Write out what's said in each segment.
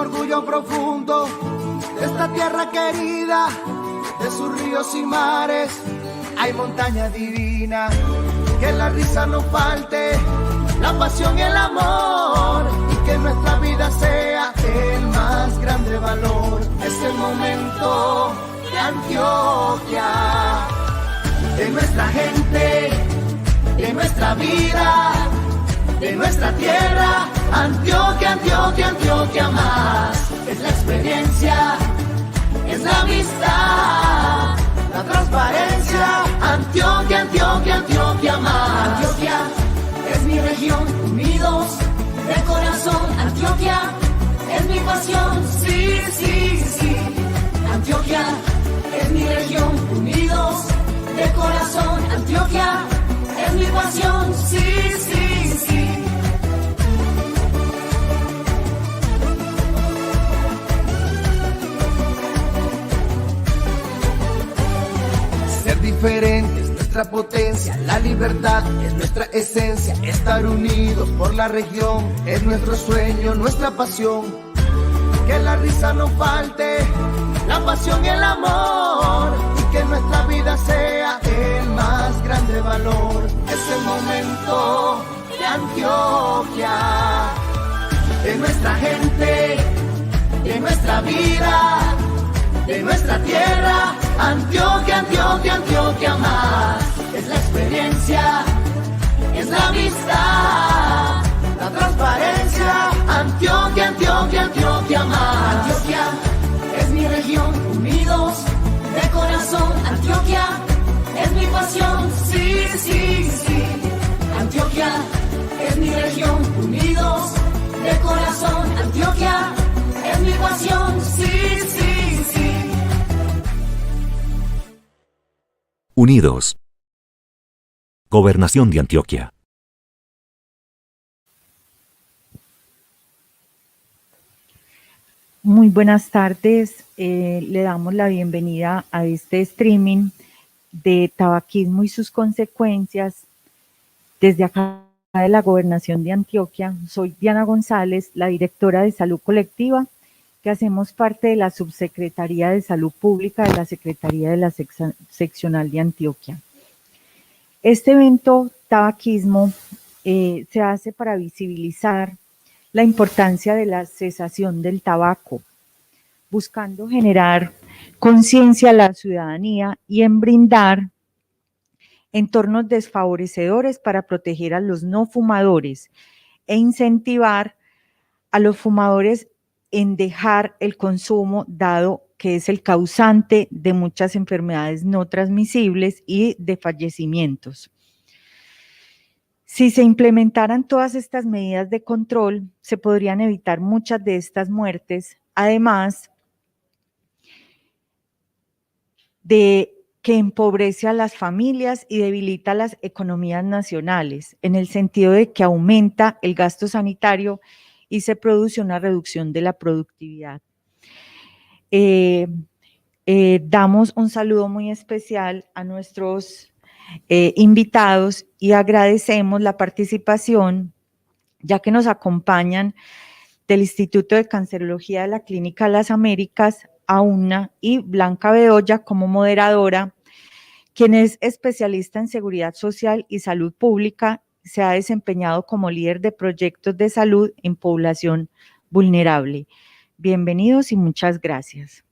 orgullo profundo de esta tierra querida, de sus ríos y mares. Hay montaña divina, que la risa no falte, la pasión y el amor, y que nuestra vida sea el más grande valor. Es el momento de Antioquia, de nuestra gente, de nuestra vida, de nuestra tierra. Antioquia, Antioquia, Antioquia más. Es la experiencia, es la amistad, la transparencia. Antioquia, Antioquia, Antioquia más. Antioquia es mi región, unidos de corazón. Antioquia es mi pasión, sí, sí, sí. Antioquia es mi región, unidos de corazón. Antioquia es mi pasión, sí, sí, sí. Ser diferente es nuestra potencia, la libertad es nuestra esencia. Estar unidos por la región es nuestro sueño, nuestra pasión. Que la risa no falte, la pasión y el amor, y que nuestra vida sea el más grande valor. Es el momento de Antioquia, de nuestra gente, de nuestra vida, de nuestra tierra. Antioquia, Antioquia, Antioquia más. Es la experiencia, es la amistad, la transparencia. Antioquia, Antioquia, Antioquia más. Antioquia es mi región, unidos de corazón. Antioquia es mi pasión, sí, sí, sí. Antioquia es mi región, unidos de corazón. Antioquia es mi pasión, sí, sí, sí. Unidos. Gobernación de Antioquia. Muy buenas tardes, le damos la bienvenida a este streaming de tabaquismo y sus consecuencias desde acá de la Gobernación de Antioquia. Soy Diana González, la directora de Salud Colectiva, que hacemos parte de la Subsecretaría de Salud Pública de la Secretaría de la Seccional de Antioquia. Este evento tabaquismo se hace para visibilizar la importancia de la cesación del tabaco, buscando generar conciencia a la ciudadanía y en brindar entornos desfavorecedores para proteger a los no fumadores e incentivar a los fumadores en dejar el consumo, dado que es el causante de muchas enfermedades no transmisibles y de fallecimientos. Si se implementaran todas estas medidas de control, se podrían evitar muchas de estas muertes, además de que empobrece a las familias y debilita las economías nacionales, en el sentido de que aumenta el gasto sanitario y se produce una reducción de la productividad. Damos un saludo muy especial a nuestros invitados y agradecemos la participación, ya que nos acompañan del Instituto de Cancerología de la Clínica Las Américas, AUNA, y Blanca Bedoya como moderadora, quien es especialista en seguridad social y salud pública. Se ha desempeñado como líder de proyectos de salud en población vulnerable. Bienvenidos y muchas gracias.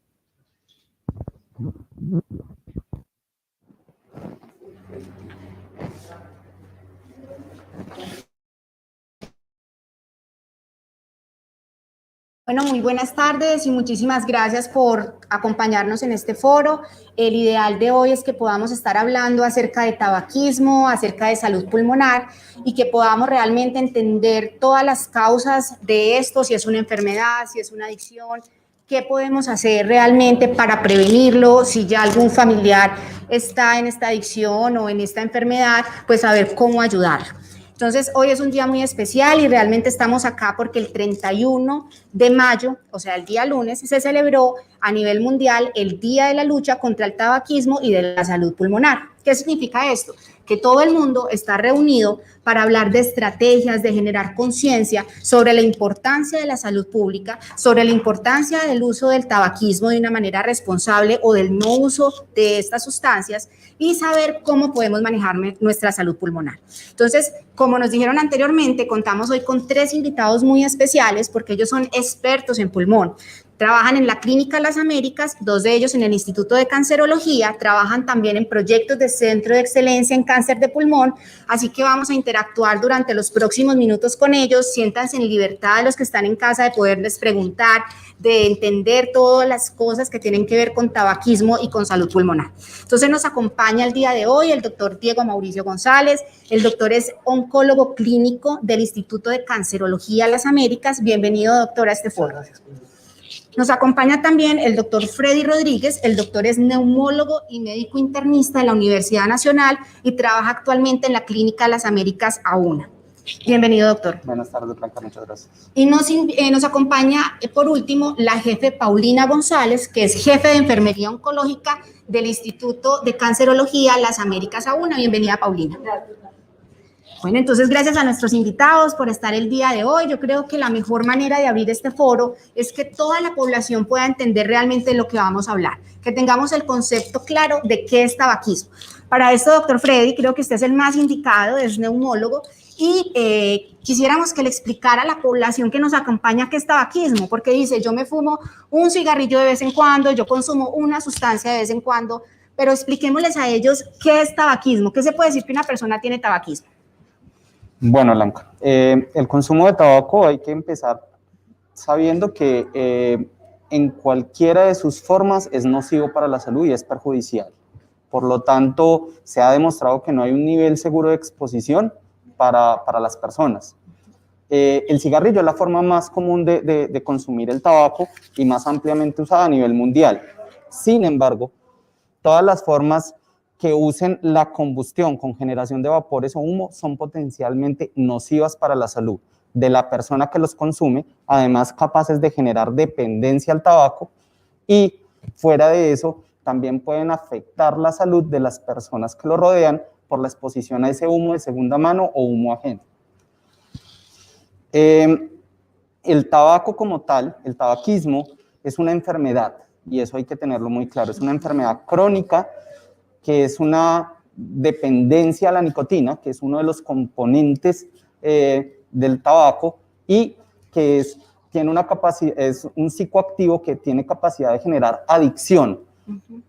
Bueno, muy buenas tardes y muchísimas gracias por acompañarnos en este foro. El ideal de hoy es que podamos estar hablando acerca de tabaquismo, acerca de salud pulmonar y que podamos realmente entender todas las causas de esto, si es una enfermedad, si es una adicción, qué podemos hacer realmente para prevenirlo, si ya algún familiar está en esta adicción o en esta enfermedad, pues saber cómo ayudar. Entonces, hoy es un día muy especial y realmente estamos acá porque el 31 de mayo, o sea, el día lunes, se celebró a nivel mundial el Día de la Lucha contra el Tabaquismo y de la Salud Pulmonar. ¿Qué significa esto? que todo el mundo está reunido para hablar de estrategias, de generar conciencia sobre la importancia de la salud pública, sobre la importancia del uso del tabaquismo de una manera responsable o del no uso de estas sustancias y saber cómo podemos manejar nuestra salud pulmonar. Entonces, como nos dijeron anteriormente, contamos hoy con 3 invitados muy especiales porque ellos son expertos en pulmón. Trabajan en la Clínica Las Américas, 2 de ellos en el Instituto de Cancerología, trabajan también en proyectos de Centro de Excelencia en Cáncer de Pulmón, así que vamos a interactuar durante los próximos minutos con ellos. Siéntanse en libertad los que están en casa de poderles preguntar, de entender todas las cosas que tienen que ver con tabaquismo y con salud pulmonar. Entonces nos acompaña el día de hoy el doctor Diego Mauricio González. El doctor es oncólogo clínico del Instituto de Cancerología Las Américas. Bienvenido, doctor, a este foro. Nos acompaña también el doctor Freddy Rodríguez. El doctor es neumólogo y médico internista de la Universidad Nacional y trabaja actualmente en la Clínica Las Américas AUNA. Bienvenido, doctor. Buenas tardes, Blanca, muchas gracias. Y nos acompaña, por último, la jefe Paulina González, que es jefe de Enfermería Oncológica del Instituto de Cancerología Las Américas AUNA. Bienvenida, Paulina. Bueno, entonces gracias a nuestros invitados por estar el día de hoy. Yo creo que la mejor manera de abrir este foro es que toda la población pueda entender realmente lo que vamos a hablar, que tengamos el concepto claro de qué es tabaquismo. Para esto, doctor Freddy, creo que usted es el más indicado, es neumólogo, y quisiéramos que le explicara a la población que nos acompaña qué es tabaquismo, porque dice, yo me fumo un cigarrillo de vez en cuando, yo consumo una sustancia de vez en cuando, pero expliquémosles a ellos qué es tabaquismo, qué se puede decir que una persona tiene tabaquismo. Bueno, Blanca, el consumo de tabaco hay que empezar sabiendo que en cualquiera de sus formas es nocivo para la salud y es perjudicial. Por lo tanto, se ha demostrado que no hay un nivel seguro de exposición para las personas. El cigarrillo es la forma más común de consumir el tabaco y más ampliamente usada a nivel mundial. Sin embargo, todas las formas que usen la combustión con generación de vapores o humo son potencialmente nocivas para la salud de la persona que los consume, además capaces de generar dependencia al tabaco y fuera de eso también pueden afectar la salud de las personas que lo rodean por la exposición a ese humo de segunda mano o humo ajeno. El tabaco como tal, el tabaquismo, es una enfermedad y eso hay que tenerlo muy claro, es una enfermedad crónica que es una dependencia a la nicotina, que es uno de los componentes del tabaco y que tiene una capacidad, es un psicoactivo que tiene capacidad de generar adicción,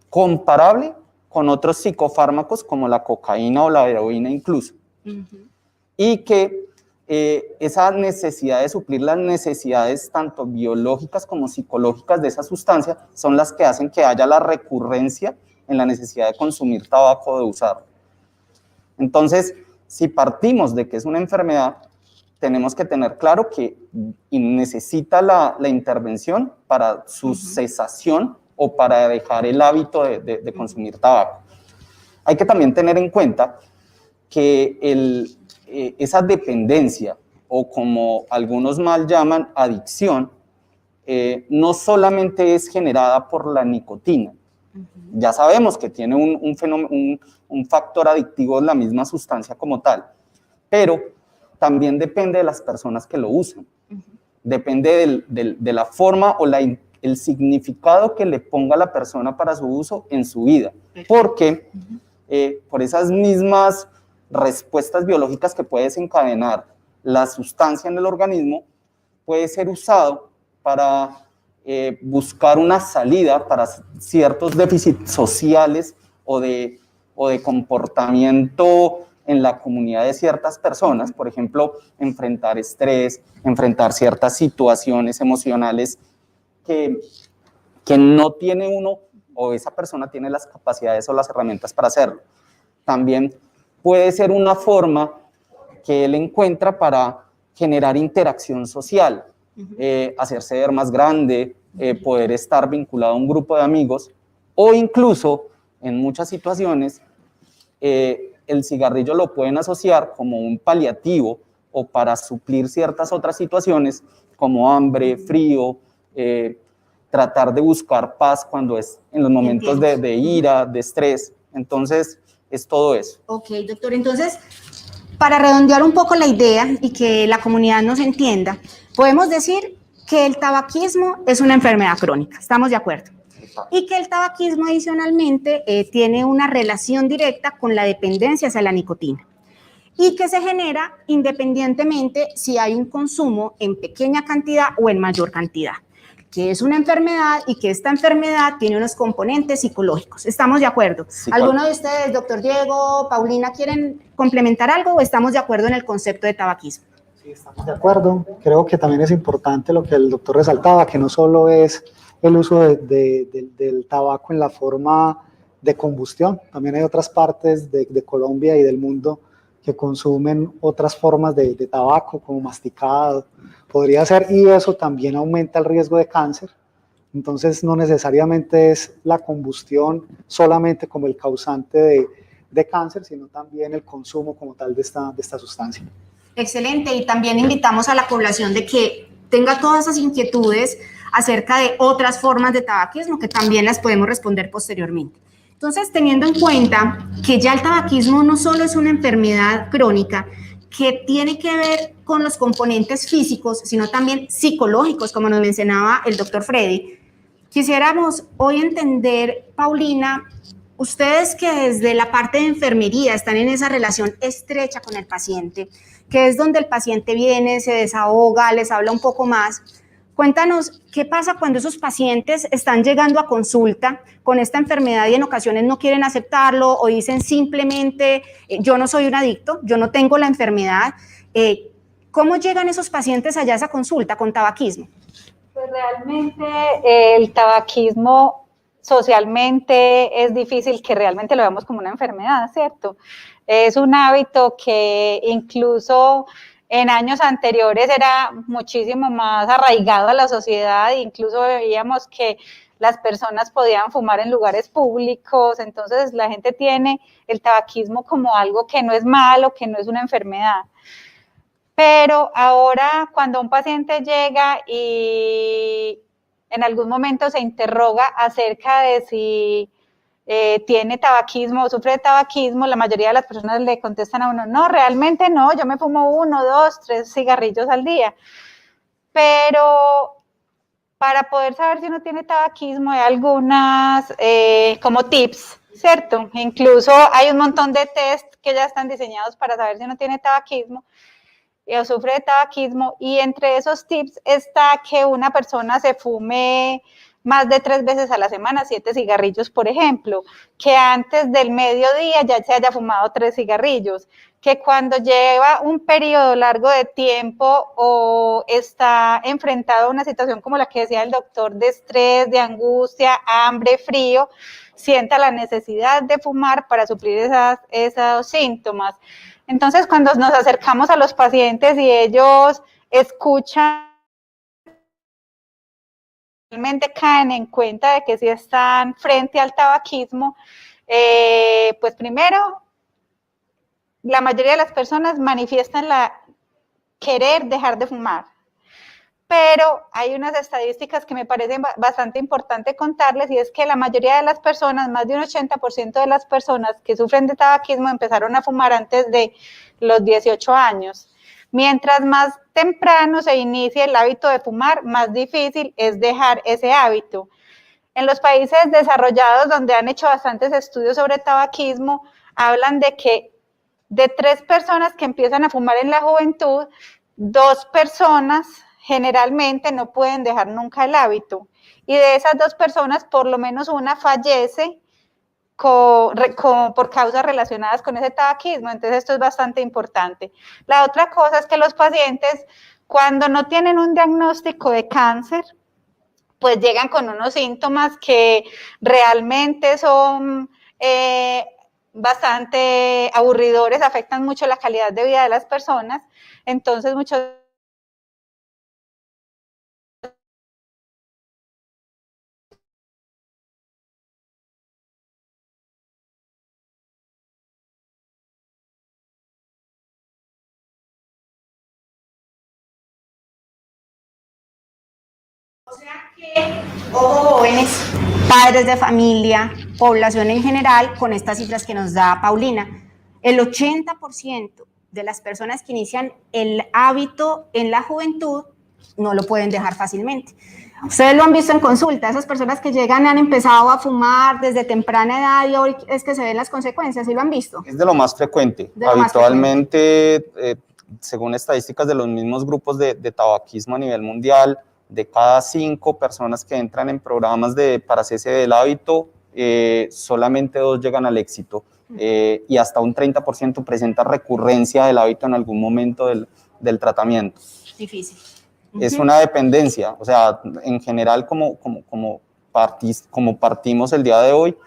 comparable con otros psicofármacos como la cocaína o la heroína incluso, y que esa necesidad de suplir las necesidades tanto biológicas como psicológicas de esa sustancia son las que hacen que haya la recurrencia en la necesidad de consumir tabaco o de usarlo. Entonces, si partimos de que es una enfermedad, tenemos que tener claro que necesita la intervención para su cesación o para dejar el hábito de consumir tabaco. Hay que también tener en cuenta que esa dependencia, o como algunos mal llaman, adicción, no solamente es generada por la nicotina. Ya sabemos que tiene un factor adictivo en la misma sustancia como tal, pero también depende de las personas que lo usan. Depende de la forma o el significado que le ponga la persona para su uso en su vida, porque por esas mismas respuestas biológicas que puede desencadenar la sustancia en el organismo, puede ser usado para buscar una salida para ciertos déficits sociales o de comportamiento en la comunidad de ciertas personas, por ejemplo, enfrentar estrés, enfrentar ciertas situaciones emocionales que no tiene uno o esa persona tiene las capacidades o las herramientas para hacerlo. También puede ser una forma que él encuentra para generar interacción social, hacerse ver más grande, poder estar vinculado a un grupo de amigos, o incluso en muchas situaciones el cigarrillo lo pueden asociar como un paliativo o para suplir ciertas otras situaciones como hambre, frío, tratar de buscar paz cuando es en los momentos de ira, de estrés. Entonces es todo eso. Ok, doctor, entonces, para redondear un poco la idea y que la comunidad nos entienda, podemos decir que el tabaquismo es una enfermedad crónica, ¿estamos de acuerdo? Y que el tabaquismo adicionalmente tiene una relación directa con la dependencia hacia la nicotina y que se genera independientemente si hay un consumo en pequeña cantidad o en mayor cantidad, que es una enfermedad y que esta enfermedad tiene unos componentes psicológicos. ¿Estamos de acuerdo? Sí, ¿Alguno de ustedes, doctor Diego, Paulina, quieren complementar algo o estamos de acuerdo en el concepto de tabaquismo? Sí, estamos de acuerdo. Creo que también es importante lo que el doctor resaltaba, que no solo es el uso del tabaco en la forma de combustión, también hay otras partes de Colombia y del mundo que consumen otras formas de tabaco, como masticado, podría ser, y eso también aumenta el riesgo de cáncer. Entonces, no necesariamente es la combustión solamente como el causante de cáncer, sino también el consumo como tal de esta sustancia. Excelente, y también invitamos a la población de que tenga todas esas inquietudes acerca de otras formas de tabaquismo que también las podemos responder posteriormente. Entonces, teniendo en cuenta que ya el tabaquismo no solo es una enfermedad crónica que tiene que ver con los componentes físicos, sino también psicológicos, como nos mencionaba el doctor Freddy, quisiéramos hoy entender, Paulina, ustedes que desde la parte de enfermería están en esa relación estrecha con el paciente, que es donde el paciente viene, se desahoga, les habla un poco más. Cuéntanos, ¿qué pasa cuando esos pacientes están llegando a consulta con esta enfermedad y en ocasiones no quieren aceptarlo o dicen simplemente, yo no soy un adicto, yo no tengo la enfermedad? ¿Cómo llegan esos pacientes allá a esa consulta con tabaquismo? Pues realmente el tabaquismo socialmente es difícil que realmente lo veamos como una enfermedad, ¿cierto? Es un hábito que incluso en años anteriores era muchísimo más arraigado a la sociedad, incluso veíamos que las personas podían fumar en lugares públicos, entonces la gente tiene el tabaquismo como algo que no es malo, que no es una enfermedad. Pero ahora cuando un paciente llega y en algún momento se interroga acerca de si tiene tabaquismo o sufre de tabaquismo, la mayoría de las personas le contestan a uno, no, realmente no, yo me fumo 1, 2, 3 cigarrillos al día. Pero para poder saber si uno tiene tabaquismo hay algunas como tips, ¿cierto? Incluso hay un montón de test que ya están diseñados para saber si uno tiene tabaquismo o sufre de tabaquismo, y entre esos tips está que una persona se fume más de 3 veces a la semana, 7 cigarrillos, por ejemplo, que antes del mediodía ya se haya fumado 3 cigarrillos, que cuando lleva un periodo largo de tiempo o está enfrentado a una situación como la que decía el doctor, de estrés, de angustia, hambre, frío, sienta la necesidad de fumar para suplir esos síntomas. Entonces, cuando nos acercamos a los pacientes y ellos escuchan, realmente caen en cuenta de que si están frente al tabaquismo, pues primero, la mayoría de las personas manifiestan querer dejar de fumar. Pero hay unas estadísticas que me parecen bastante importante contarles, y es que la mayoría de las personas, más de un 80% de las personas que sufren de tabaquismo empezaron a fumar antes de los 18 años. Mientras más temprano se inicie el hábito de fumar, más difícil es dejar ese hábito. En los países desarrollados, donde han hecho bastantes estudios sobre tabaquismo, hablan de que de 3 personas que empiezan a fumar en la juventud, 2 personas generalmente no pueden dejar nunca el hábito, y de esas 2 personas por lo menos una fallece por causas relacionadas con ese tabaquismo. Entonces esto es bastante importante. La otra cosa es que los pacientes, cuando no tienen un diagnóstico de cáncer, pues llegan con unos síntomas que realmente son bastante aburridores, afectan mucho la calidad de vida de las personas. Entonces muchos O sea que, ojo jóvenes, padres de familia, población en general, con estas cifras que nos da Paulina. El 80% de las personas que inician el hábito en la juventud no lo pueden dejar fácilmente. Ustedes lo han visto en consulta, esas personas que llegan han empezado a fumar desde temprana edad y hoy es que se ven las consecuencias, ¿sí lo han visto? Es de lo más frecuente. Habitualmente, según estadísticas de los mismos grupos de tabaquismo a nivel mundial, de cada 5 personas que entran en programas para cese del hábito, solamente 2 llegan al éxito y hasta un 30% presenta recurrencia del hábito en algún momento del tratamiento. Difícil. Es una dependencia, o sea, en general como partimos el día de hoy,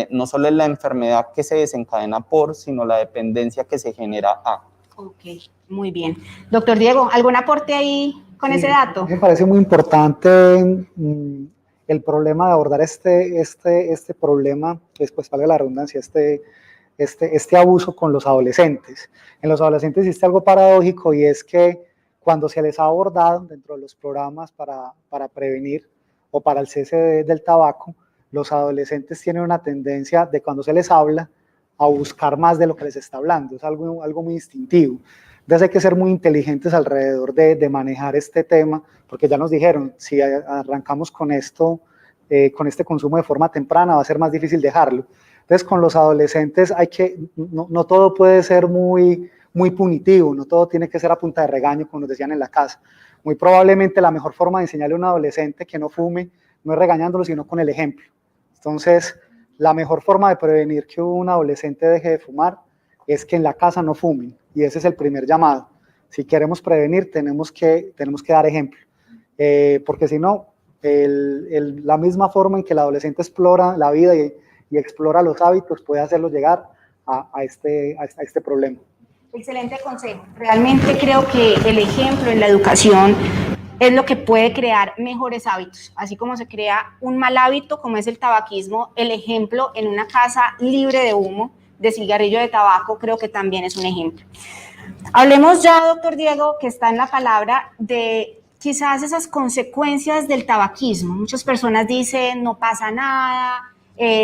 no solo es la enfermedad que se desencadena sino la dependencia que se genera a. Ok, muy bien. Doctor Diego, ¿algún aporte ahí con ese dato? Me parece muy importante el problema de abordar este problema, después valga la redundancia, este abuso con los adolescentes. En los adolescentes existe algo paradójico y es que cuando se les ha abordado dentro de los programas para prevenir o para el cese del tabaco, los adolescentes tienen una tendencia de cuando se les habla a buscar más de lo que les está hablando, es algo muy instintivo. Entonces hay que ser muy inteligentes alrededor de manejar este tema, porque ya nos dijeron, si arrancamos con esto, con este consumo de forma temprana, va a ser más difícil dejarlo. Entonces con los adolescentes no todo puede ser muy punitivo, no todo tiene que ser a punta de regaño, como nos decían en la casa. Muy probablemente la mejor forma de enseñarle a un adolescente que no fume no es regañándolo, sino con el ejemplo. Entonces, la mejor forma de prevenir que un adolescente deje de fumar es que en la casa no fumen, y ese es el primer llamado. Si queremos prevenir, tenemos que dar ejemplo, porque si no, la misma forma en que el adolescente explora la vida y explora los hábitos puede hacerlo llegar a este problema. Excelente consejo. Realmente creo que el ejemplo en la educación es lo que puede crear mejores hábitos. Así como se crea un mal hábito, como es el tabaquismo, el ejemplo en una casa libre de humo, de cigarrillo de tabaco, creo que también es un ejemplo. Hablemos ya, doctor Diego, que está en la palabra, de quizás esas consecuencias del tabaquismo. Muchas personas dicen, no pasa nada,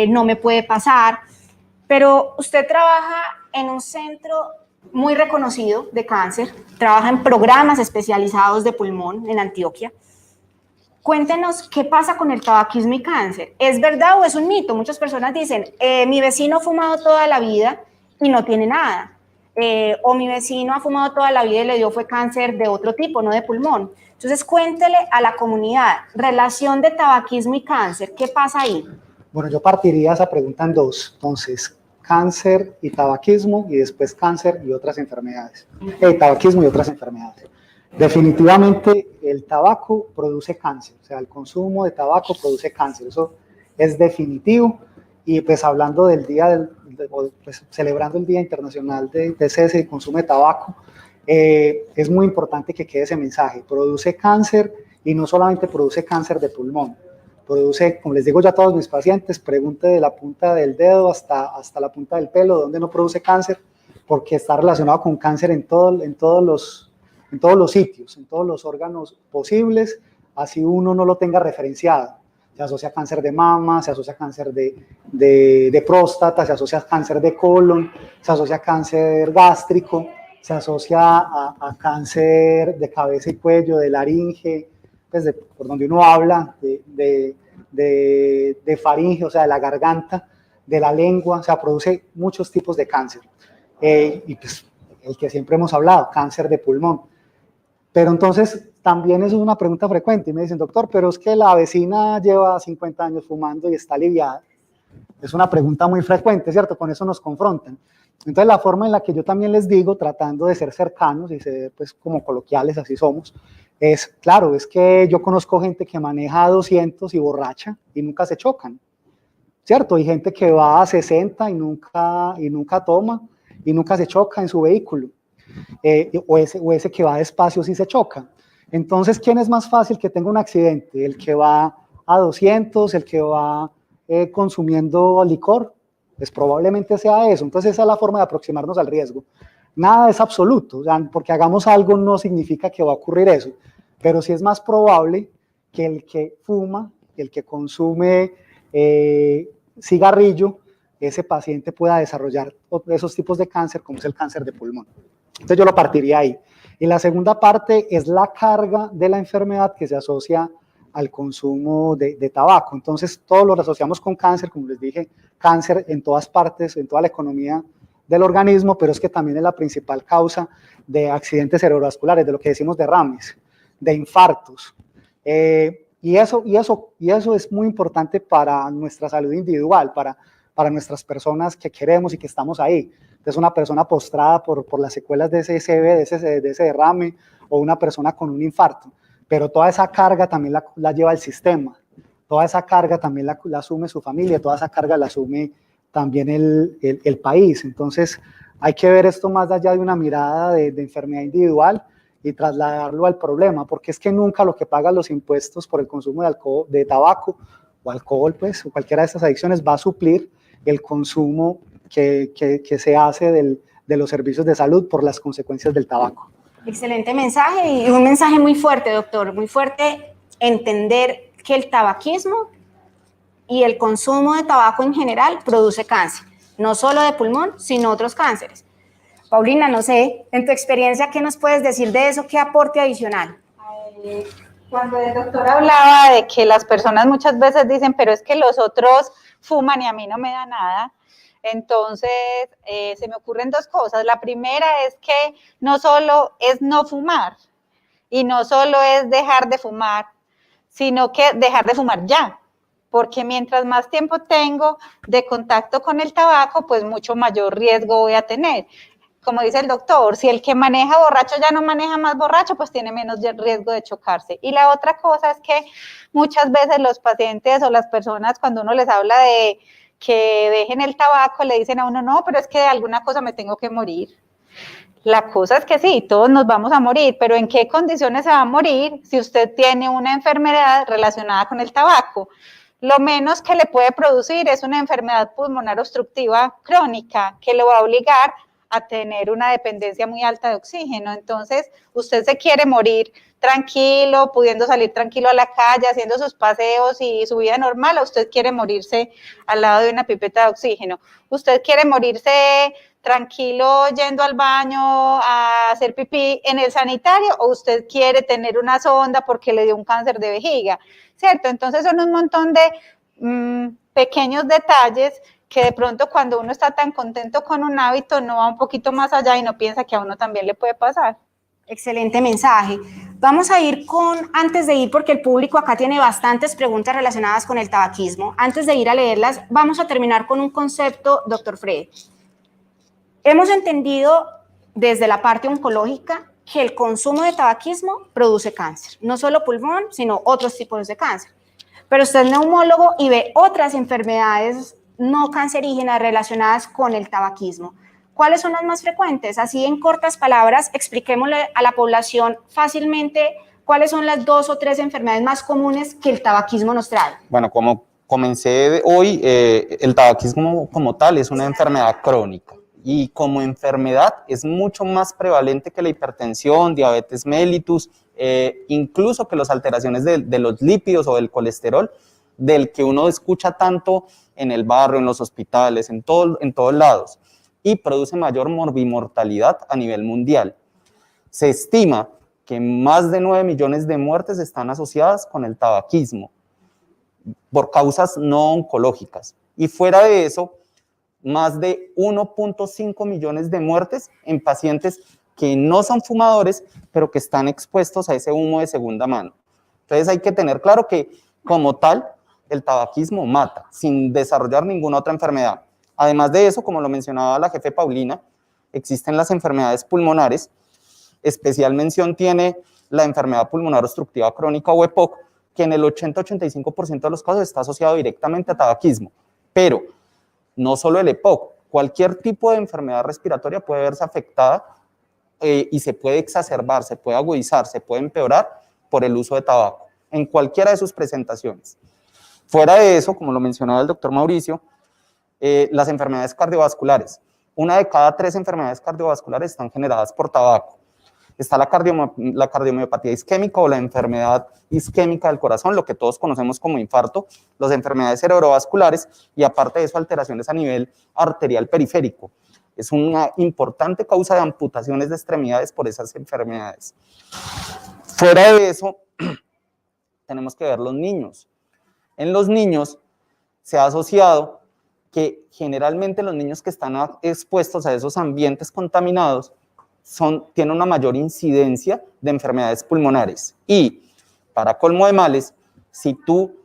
no me puede pasar, pero usted trabaja en un centro muy reconocido de cáncer, trabaja en programas especializados de pulmón en Antioquia. Cuéntenos qué pasa con el tabaquismo y cáncer. ¿Es verdad o es un mito? Muchas personas dicen, mi vecino ha fumado toda la vida y no tiene nada. O mi vecino ha fumado toda la vida y le dio fue cáncer de otro tipo, no de pulmón. Entonces cuéntele a la comunidad, relación de tabaquismo y cáncer, ¿qué pasa ahí? Bueno, yo partiría esa pregunta en 2. Entonces, cáncer y tabaquismo, y después cáncer y otras enfermedades. Tabaquismo y otras enfermedades. Definitivamente el tabaco produce cáncer, o sea, el consumo de tabaco produce cáncer, eso es definitivo. Y pues hablando del día, pues, celebrando el Día Internacional de Cese y Consumo de Tabaco, es muy importante que quede ese mensaje. Produce cáncer y no solamente produce cáncer de pulmón, produce, como les digo yo a todos mis pacientes, pregunte de la punta del dedo hasta la punta del pelo, donde no produce cáncer, porque está relacionado con cáncer en todos los sitios, en todos los órganos posibles, así uno no lo tenga referenciado. Se asocia a cáncer de mama, se asocia a cáncer de próstata, se asocia a cáncer de colon, se asocia a cáncer gástrico, se asocia a cáncer de cabeza y cuello, de laringe, pues por donde uno habla, de faringe, o sea, de la garganta, de la lengua, o sea, produce muchos tipos de cáncer. Y pues el que siempre hemos hablado, cáncer de pulmón. Pero entonces también eso es una pregunta frecuente y me dicen, doctor, pero es que la vecina lleva 50 años fumando y está aliviada. Es una pregunta muy frecuente, ¿cierto? Con eso nos confrontan. Entonces la forma en la que yo también les digo, tratando de ser cercanos y ser pues como coloquiales, así somos, es, claro, es que yo conozco gente que maneja a 200 y borracha y nunca se chocan, ¿cierto? Hay gente que va a 60 y nunca toma y nunca se choca en su vehículo. O ese que va despacio sí se choca. Entonces, ¿quién es más fácil que tenga un accidente? ¿El que va a 200, el que va consumiendo licor? Pues probablemente sea eso. Entonces, esa es la forma de aproximarnos al riesgo. Nada es absoluto, o sea, porque hagamos algo no significa que va a ocurrir eso, pero sí es más probable que el que fuma, el que consume cigarrillo, ese paciente pueda desarrollar esos tipos de cáncer, como es el cáncer de pulmón. Entonces yo lo partiría ahí. Y la segunda parte es la carga de la enfermedad que se asocia al consumo de tabaco. Entonces todos lo asociamos con cáncer, como les dije, cáncer en todas partes, en toda la economía del organismo, pero es que también es la principal causa de accidentes cerebrovasculares, de lo que decimos derrames, de infartos. Y eso es muy importante para nuestra salud individual, para nuestras personas que queremos y que estamos ahí. Entonces, una persona postrada por las secuelas de ese SB, de ese derrame, o una persona con un infarto. Pero toda esa carga también la lleva el sistema, toda esa carga también la asume su familia, toda esa carga la asume también el país. Entonces, hay que ver esto más allá de una mirada de enfermedad individual y trasladarlo al problema, porque es que nunca lo que pagan los impuestos por el consumo de alcohol, de tabaco o alcohol, pues, o cualquiera de estas adicciones va a suplir el consumo que se hace de los servicios de salud por las consecuencias del tabaco. Excelente mensaje y un mensaje muy fuerte, doctor, muy fuerte, entender que el tabaquismo y el consumo de tabaco en general produce cáncer, no solo de pulmón, sino otros cánceres. Paulina, no sé, en tu experiencia, ¿qué nos puedes decir de eso? ¿Qué aporte adicional? Cuando el doctor hablaba de que las personas muchas veces dicen, pero es que los otros fuman y a mí no me da nada, entonces se me ocurren dos cosas. La primera es que no solo es no fumar y no solo es dejar de fumar, sino que dejar de fumar ya, porque mientras más tiempo tengo de contacto con el tabaco, pues mucho mayor riesgo voy a tener. Como dice el doctor, si el que maneja borracho ya no maneja más borracho, pues tiene menos riesgo de chocarse. Y la otra cosa es que muchas veces los pacientes o las personas, cuando uno les habla de que dejen el tabaco, le dicen a uno, no, pero es que de alguna cosa me tengo que morir. La cosa es que sí, todos nos vamos a morir, pero ¿en qué condiciones se va a morir si usted tiene una enfermedad relacionada con el tabaco? Lo menos que le puede producir es una enfermedad pulmonar obstructiva crónica que lo va a obligar a tener una dependencia muy alta de oxígeno. Entonces, usted se quiere morir tranquilo, pudiendo salir tranquilo a la calle, haciendo sus paseos y su vida normal, o usted quiere morirse al lado de una pipeta de oxígeno. Usted quiere morirse tranquilo yendo al baño a hacer pipí en el sanitario, o usted quiere tener una sonda porque le dio un cáncer de vejiga, ¿cierto? Entonces, son un montón de pequeños detalles que de pronto cuando uno está tan contento con un hábito no va un poquito más allá y no piensa que a uno también le puede pasar. Excelente mensaje. Vamos a ir antes de ir, porque el público acá tiene bastantes preguntas relacionadas con el tabaquismo, antes de ir a leerlas, vamos a terminar con un concepto, doctor Fred. Hemos entendido desde la parte oncológica que el consumo de tabaquismo produce cáncer, no solo pulmón, sino otros tipos de cáncer. Pero usted es neumólogo y ve otras enfermedades no cancerígenas relacionadas con el tabaquismo. ¿Cuáles son las más frecuentes? Así en cortas palabras, expliquémosle a la población fácilmente cuáles son las 2 o 3 enfermedades más comunes que el tabaquismo nos trae. Bueno, como comencé hoy, el tabaquismo como tal es una enfermedad crónica y como enfermedad es mucho más prevalente que la hipertensión, diabetes mellitus, incluso que las alteraciones de los lípidos o del colesterol, del que uno escucha tanto en el barrio, en los hospitales, en todos lados, y produce mayor morbimortalidad a nivel mundial. Se estima que más de 9 millones de muertes están asociadas con el tabaquismo por causas no oncológicas. Y fuera de eso, más de 1.5 millones de muertes en pacientes que no son fumadores, pero que están expuestos a ese humo de segunda mano. Entonces hay que tener claro que, como tal, el tabaquismo mata, sin desarrollar ninguna otra enfermedad. Además de eso, como lo mencionaba la jefe Paulina, existen las enfermedades pulmonares. Especial mención tiene la enfermedad pulmonar obstructiva crónica o EPOC, que en el 80-85% de los casos está asociado directamente a tabaquismo. Pero no solo el EPOC, cualquier tipo de enfermedad respiratoria puede verse afectada y se puede exacerbar, se puede agudizar, se puede empeorar por el uso de tabaco, en cualquiera de sus presentaciones. Fuera de eso, como lo mencionaba el doctor Mauricio, las enfermedades cardiovasculares. 1 de cada 3 enfermedades cardiovasculares están generadas por tabaco. Está la cardiomiopatía isquémica o la enfermedad isquémica del corazón, lo que todos conocemos como infarto, las enfermedades cerebrovasculares y aparte de eso alteraciones a nivel arterial periférico. Es una importante causa de amputaciones de extremidades por esas enfermedades. Fuera de eso, tenemos que ver los niños. En los niños se ha asociado que generalmente los niños que están expuestos a esos ambientes contaminados tienen una mayor incidencia de enfermedades pulmonares. Y, para colmo de males, si tú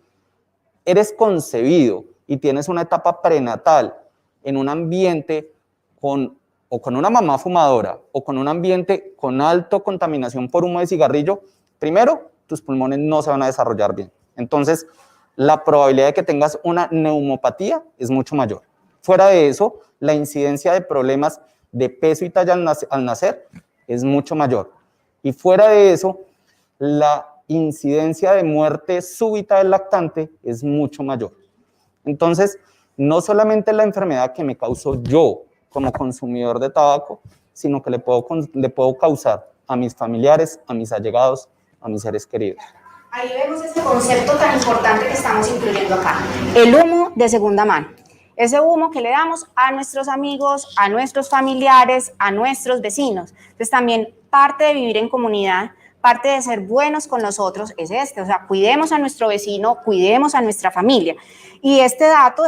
eres concebido y tienes una etapa prenatal en un ambiente con una mamá fumadora o con un ambiente con alta contaminación por humo de cigarrillo, primero, tus pulmones no se van a desarrollar bien. Entonces, la probabilidad de que tengas una neumopatía es mucho mayor. Fuera de eso, la incidencia de problemas de peso y talla al nacer es mucho mayor. Y fuera de eso, la incidencia de muerte súbita del lactante es mucho mayor. Entonces, no solamente la enfermedad que me causó yo como consumidor de tabaco, sino que le puedo causar a mis familiares, a mis allegados, a mis seres queridos. Ahí vemos este concepto tan importante que estamos incluyendo acá, el humo de segunda mano. Ese humo que le damos a nuestros amigos, a nuestros familiares, a nuestros vecinos. Entonces también parte de vivir en comunidad, parte de ser buenos con nosotros es o sea, cuidemos a nuestro vecino, cuidemos a nuestra familia. Y este dato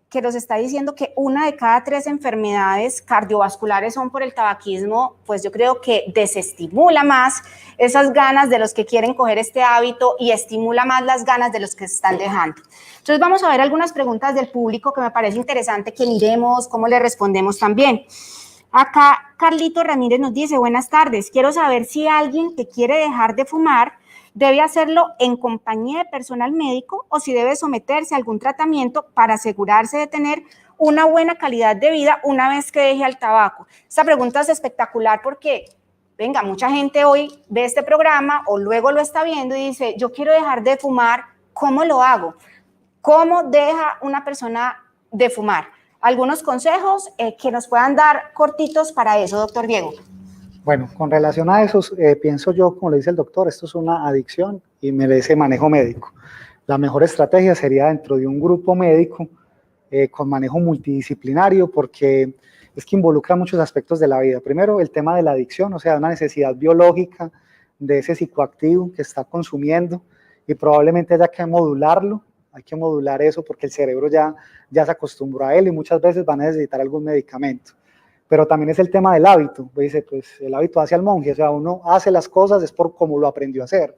que nos está diciendo que 1 de cada 3 enfermedades cardiovasculares son por el tabaquismo, pues yo creo que desestimula más esas ganas de los que quieren coger este hábito y estimula más las ganas de los que se están dejando. Entonces vamos a ver algunas preguntas del público que me parece interesante que miremos cómo le respondemos también. Acá Carlito Ramírez nos dice, buenas tardes, quiero saber si alguien que quiere dejar de fumar debe hacerlo en compañía de personal médico o si debe someterse a algún tratamiento para asegurarse de tener una buena calidad de vida una vez que deje el tabaco. Esta pregunta es espectacular porque, venga, mucha gente hoy ve este programa o luego lo está viendo y dice, yo quiero dejar de fumar, ¿cómo lo hago? ¿Cómo deja una persona de fumar? Algunos consejos que nos puedan dar cortitos para eso, doctor Diego. Bueno, con relación a eso, pienso yo, como le dice el doctor, esto es una adicción y merece manejo médico. La mejor estrategia sería dentro de un grupo médico con manejo multidisciplinario, porque es que involucra muchos aspectos de la vida. Primero, el tema de la adicción, o sea, una necesidad biológica de ese psicoactivo que está consumiendo y probablemente haya que modularlo. Hay que modular eso porque el cerebro ya se acostumbró a él y muchas veces van a necesitar algún medicamento. Pero también es el tema del hábito, dice, pues el hábito hace al monje, o sea, uno hace las cosas es por cómo lo aprendió a hacer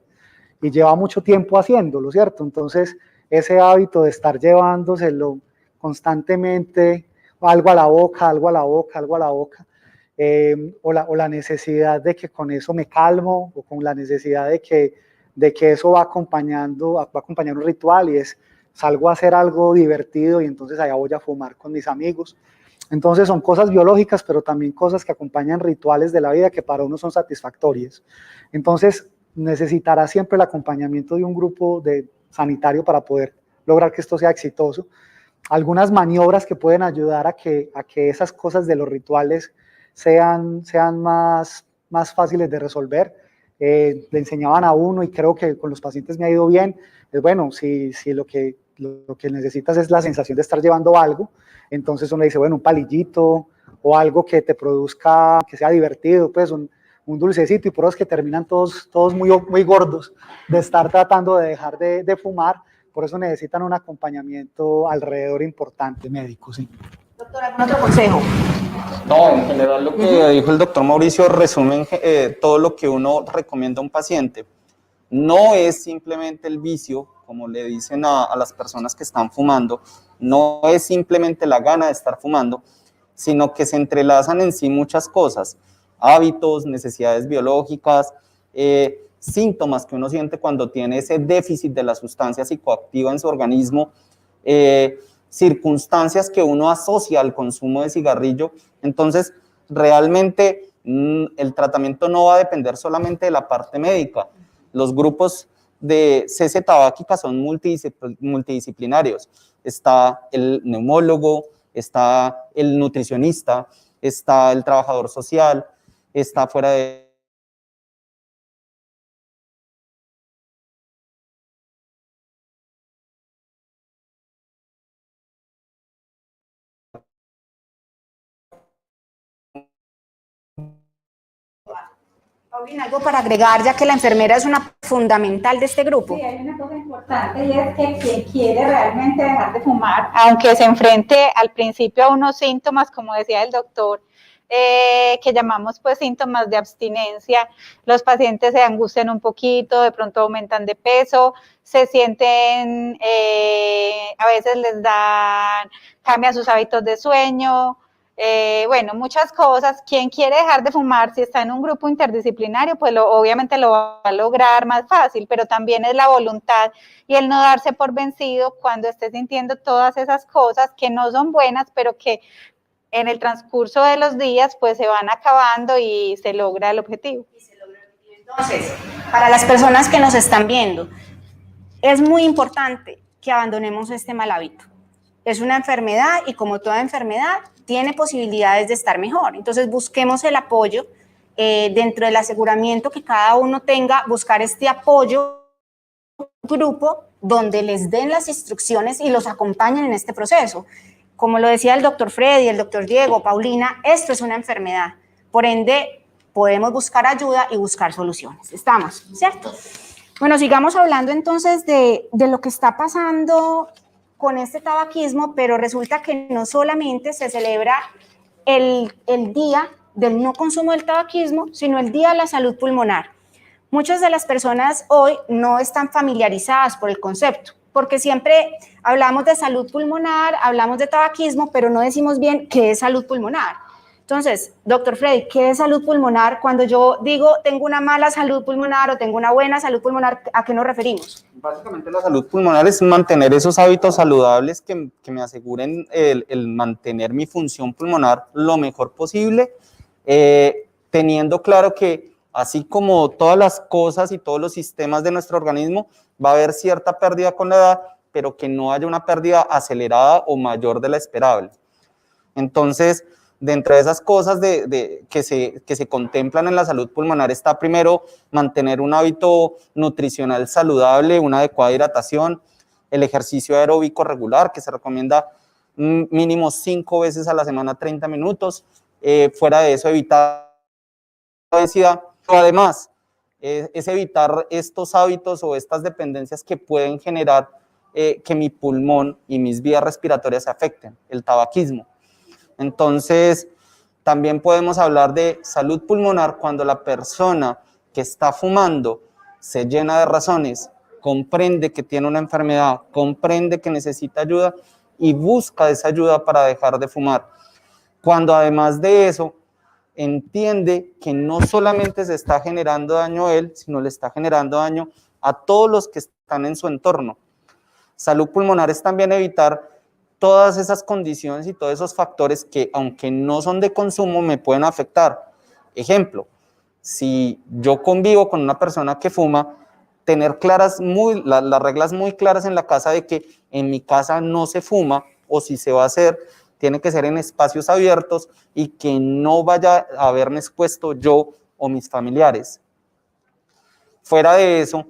y lleva mucho tiempo haciéndolo, ¿cierto? Entonces, ese hábito de estar llevándoselo constantemente, algo a la boca, algo a la boca, algo a la boca, o la necesidad de que con eso me calmo, o con la necesidad de que eso va a acompañar un ritual y salgo a hacer algo divertido y entonces allá voy a fumar con mis amigos. Entonces son cosas biológicas, pero también cosas que acompañan rituales de la vida que para uno son satisfactorias. Entonces necesitará siempre el acompañamiento de un grupo sanitario para poder lograr que esto sea exitoso. Algunas maniobras que pueden ayudar a que esas cosas de los rituales sean más fáciles de resolver. Le enseñaban a uno y creo que con los pacientes me ha ido bien. Es bueno, si lo que necesitas es la sensación de estar llevando algo, entonces uno dice, bueno, un palillito o algo que te produzca, que sea divertido, pues un dulcecito, y por eso es que terminan todos muy gordos de estar tratando de dejar de fumar, por eso necesitan un acompañamiento alrededor importante médico, sí. Doctor, ¿algún otro consejo? No, en general lo que dijo el doctor Mauricio resume todo lo que uno recomienda a un paciente. No es simplemente el vicio, como le dicen a las personas que están fumando, no es simplemente la gana de estar fumando, sino que se entrelazan en sí muchas cosas, hábitos, necesidades biológicas, síntomas que uno siente cuando tiene ese déficit de la sustancia psicoactiva en su organismo, circunstancias que uno asocia al consumo de cigarrillo. Entonces, realmente el tratamiento no va a depender solamente de la parte médica. Los grupos de cese tabáquica son multidisciplinarios. Está el neumólogo, está el nutricionista, está el trabajador social, está fuera de Paulina, algo para agregar, ya que la enfermera es una fundamental de este grupo. Sí, hay una cosa importante y es que quien quiere realmente dejar de fumar, aunque se enfrente al principio a unos síntomas, como decía el doctor, que llamamos pues síntomas de abstinencia, los pacientes se angustian un poquito, de pronto aumentan de peso, se sienten, a veces les dan, cambian sus hábitos de sueño, bueno, muchas cosas. Quien quiere dejar de fumar, si está en un grupo interdisciplinario, pues obviamente lo va a lograr más fácil, pero también es la voluntad y el no darse por vencido cuando esté sintiendo todas esas cosas que no son buenas, pero que en el transcurso de los días pues se van acabando y se logra el objetivo. Entonces, para las personas que nos están viendo, es muy importante que abandonemos este mal hábito. Es una enfermedad y como toda enfermedad tiene posibilidades de estar mejor. Entonces busquemos el apoyo dentro del aseguramiento que cada uno tenga, buscar este apoyo grupo donde les den las instrucciones y los acompañen en este proceso. Como lo decía el doctor Freddy, el doctor Diego, Paulina, esto es una enfermedad. Por ende, podemos buscar ayuda y buscar soluciones. ¿Estamos? ¿Cierto? Bueno, sigamos hablando entonces de lo que está pasando con este tabaquismo, pero resulta que no solamente se celebra el día del no consumo del tabaquismo, sino el día de la salud pulmonar. Muchas de las personas hoy no están familiarizadas por el concepto, porque siempre hablamos de salud pulmonar, hablamos de tabaquismo, pero no decimos bien qué es salud pulmonar. Entonces, doctor Freddy, ¿qué es salud pulmonar? Cuando yo digo tengo una mala salud pulmonar o tengo una buena salud pulmonar, ¿a qué nos referimos? Básicamente la salud pulmonar es mantener esos hábitos saludables que me aseguren el mantener mi función pulmonar lo mejor posible, teniendo claro que así como todas las cosas y todos los sistemas de nuestro organismo, va a haber cierta pérdida con la edad, pero que no haya una pérdida acelerada o mayor de la esperable. Entonces, dentro de esas cosas que se contemplan en la salud pulmonar está primero mantener un hábito nutricional saludable, una adecuada hidratación, el ejercicio aeróbico regular, que se recomienda mínimo 5 veces a la semana, 30 minutos. Fuera de eso, evitar la obesidad. Además, es evitar estos hábitos o estas dependencias que pueden generar que mi pulmón y mis vías respiratorias se afecten, el tabaquismo. Entonces, también podemos hablar de salud pulmonar cuando la persona que está fumando se llena de razones, comprende que tiene una enfermedad, comprende que necesita ayuda y busca esa ayuda para dejar de fumar. Cuando además de eso, entiende que no solamente se está generando daño a él, sino le está generando daño a todos los que están en su entorno. Salud pulmonar es también evitar todas esas condiciones y todos esos factores que, aunque no son de consumo, me pueden afectar. Ejemplo, si yo convivo con una persona que fuma, tener claras las reglas muy claras en la casa de que en mi casa no se fuma, o si se va a hacer, tiene que ser en espacios abiertos y que no vaya a haberme expuesto yo o mis familiares. Fuera de eso,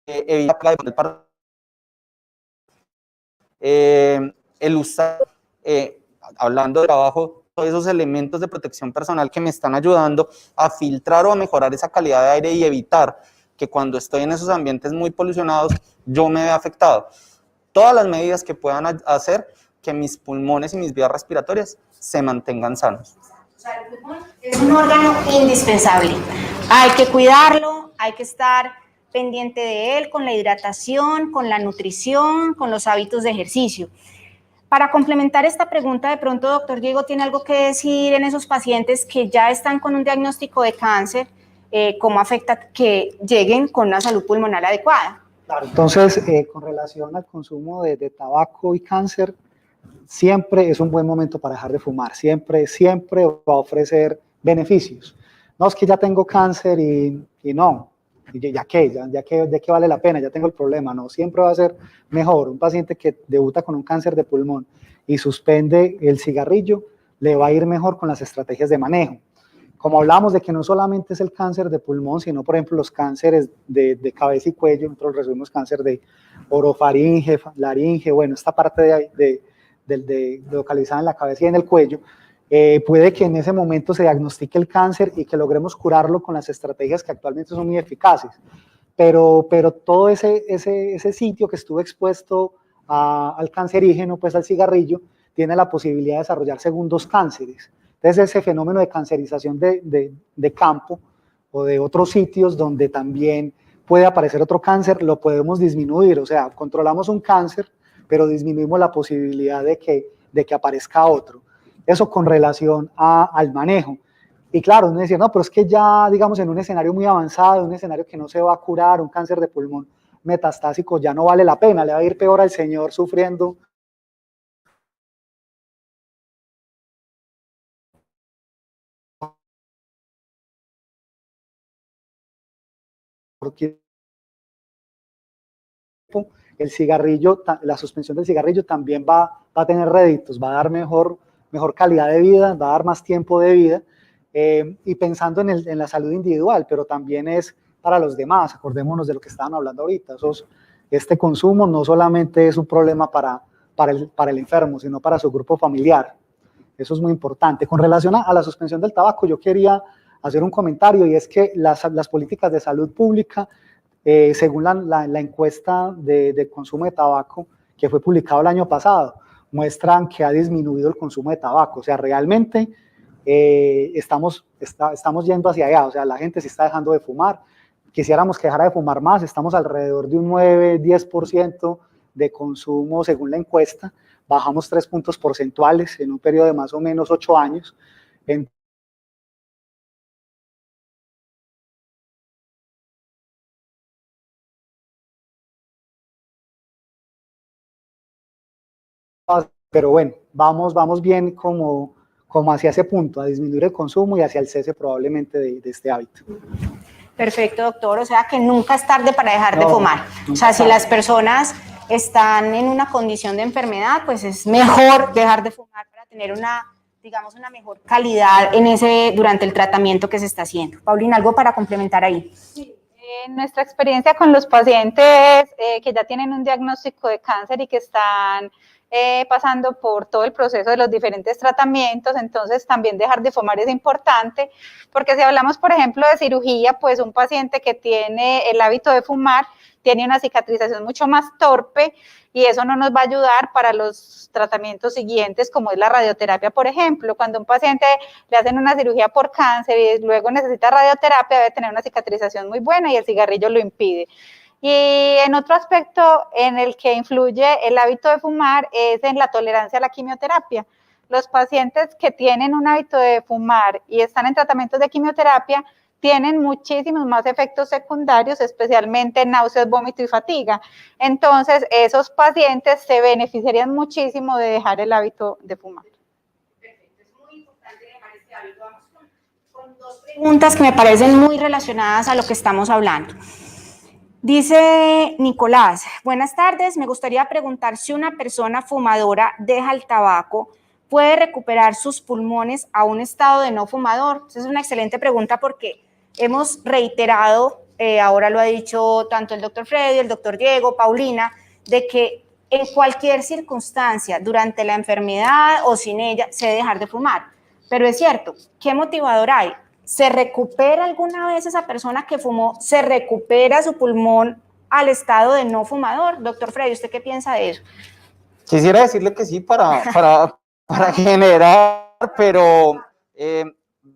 evitar el usar, hablando de trabajo, todos esos elementos de protección personal que me están ayudando a filtrar o a mejorar esa calidad de aire y evitar que cuando estoy en esos ambientes muy polucionados yo me vea afectado. Todas las medidas que puedan hacer que mis pulmones y mis vías respiratorias se mantengan sanos. O sea, el pulmón es un órgano indispensable. Hay que cuidarlo, hay que estar pendiente de él con la hidratación, con la nutrición, con los hábitos de ejercicio. Para complementar esta pregunta, de pronto, doctor Diego, ¿tiene algo que decir en esos pacientes que ya están con un diagnóstico de cáncer? ¿Cómo afecta que lleguen con una salud pulmonar adecuada? Claro, entonces, con relación al consumo de tabaco y cáncer, siempre es un buen momento para dejar de fumar, siempre va a ofrecer beneficios. No es que ya tengo cáncer y no, Y ¿ya qué? ¿De qué vale la pena? Ya tengo el problema. No, siempre va a ser mejor. Un paciente que debuta con un cáncer de pulmón y suspende el cigarrillo, le va a ir mejor con las estrategias de manejo. Como hablamos de que no solamente es el cáncer de pulmón, sino, por ejemplo, los cánceres de cabeza y cuello, nosotros recibimos cáncer de orofaringe, laringe, bueno, esta parte localizada en la cabeza y en el cuello, puede que en ese momento se diagnostique el cáncer y que logremos curarlo con las estrategias que actualmente son muy eficaces. Pero todo ese sitio que estuvo expuesto al cancerígeno, pues al cigarrillo, tiene la posibilidad de desarrollar segundos cánceres. Entonces ese fenómeno de cancerización de campo o de otros sitios donde también puede aparecer otro cáncer, lo podemos disminuir. O sea, controlamos un cáncer, pero disminuimos la posibilidad de que aparezca otro. Eso con relación al manejo. Y claro, uno decía, no, pero es que ya, digamos, en un escenario muy avanzado, un escenario que no se va a curar, un cáncer de pulmón metastásico, ya no vale la pena, le va a ir peor al señor sufriendo porque el cigarrillo, la suspensión del cigarrillo también va a tener réditos, va a dar mejor calidad de vida, va a dar más tiempo de vida, y pensando en la salud individual, pero también es para los demás. Acordémonos de lo que estaban hablando ahorita. Este consumo no solamente es un problema para el enfermo, sino para su grupo familiar. Eso es muy importante. Con relación a la suspensión del tabaco, yo quería hacer un comentario, y es que las políticas de salud pública, según la encuesta de consumo de tabaco que fue publicado el año pasado, muestran que ha disminuido el consumo de tabaco. O sea, realmente estamos yendo hacia allá. O sea, la gente se está dejando de fumar. Quisiéramos que dejara de fumar más. Estamos alrededor de un 9-10% de consumo según la encuesta. Bajamos 3 puntos porcentuales en un periodo de más o menos 8 años. Pero bueno, vamos bien como hacia ese punto, a disminuir el consumo y hacia el cese probablemente de este hábito. Perfecto, doctor. O sea que nunca es tarde para dejar de fumar. O sea, si las personas están en una condición de enfermedad, pues es mejor dejar de fumar para tener una mejor calidad durante el tratamiento que se está haciendo. Paulina, ¿algo para complementar ahí? Sí. En nuestra experiencia con los pacientes que ya tienen un diagnóstico de cáncer y que están pasando por todo el proceso de los diferentes tratamientos, entonces también dejar de fumar es importante, porque si hablamos, por ejemplo, de cirugía, pues un paciente que tiene el hábito de fumar tiene una cicatrización mucho más torpe, y eso no nos va a ayudar para los tratamientos siguientes, como es la radioterapia, por ejemplo. Cuando a un paciente le hacen una cirugía por cáncer y luego necesita radioterapia, debe tener una cicatrización muy buena y el cigarrillo lo impide. Y en otro aspecto en el que influye el hábito de fumar es en la tolerancia a la quimioterapia. Los pacientes que tienen un hábito de fumar y están en tratamientos de quimioterapia tienen muchísimos más efectos secundarios, especialmente náuseas, vómito y fatiga. Entonces, esos pacientes se beneficiarían muchísimo de dejar el hábito de fumar. Perfecto, es muy importante dejar este hábito. Vamos con dos preguntas que me parecen muy relacionadas a lo que estamos hablando. Dice Nicolás, buenas tardes, me gustaría preguntar si una persona fumadora deja el tabaco, ¿puede recuperar sus pulmones a un estado de no fumador? Esa es una excelente pregunta porque hemos reiterado, ahora lo ha dicho tanto el doctor Freddy, el doctor Diego, Paulina, de que en cualquier circunstancia, durante la enfermedad o sin ella, se debe dejar de fumar. Pero es cierto, ¿qué motivador hay? ¿Se recupera alguna vez esa persona que fumó? ¿Se recupera su pulmón al estado de no fumador? Doctor Freddy, ¿usted qué piensa de eso? Quisiera decirle que sí para generar, pero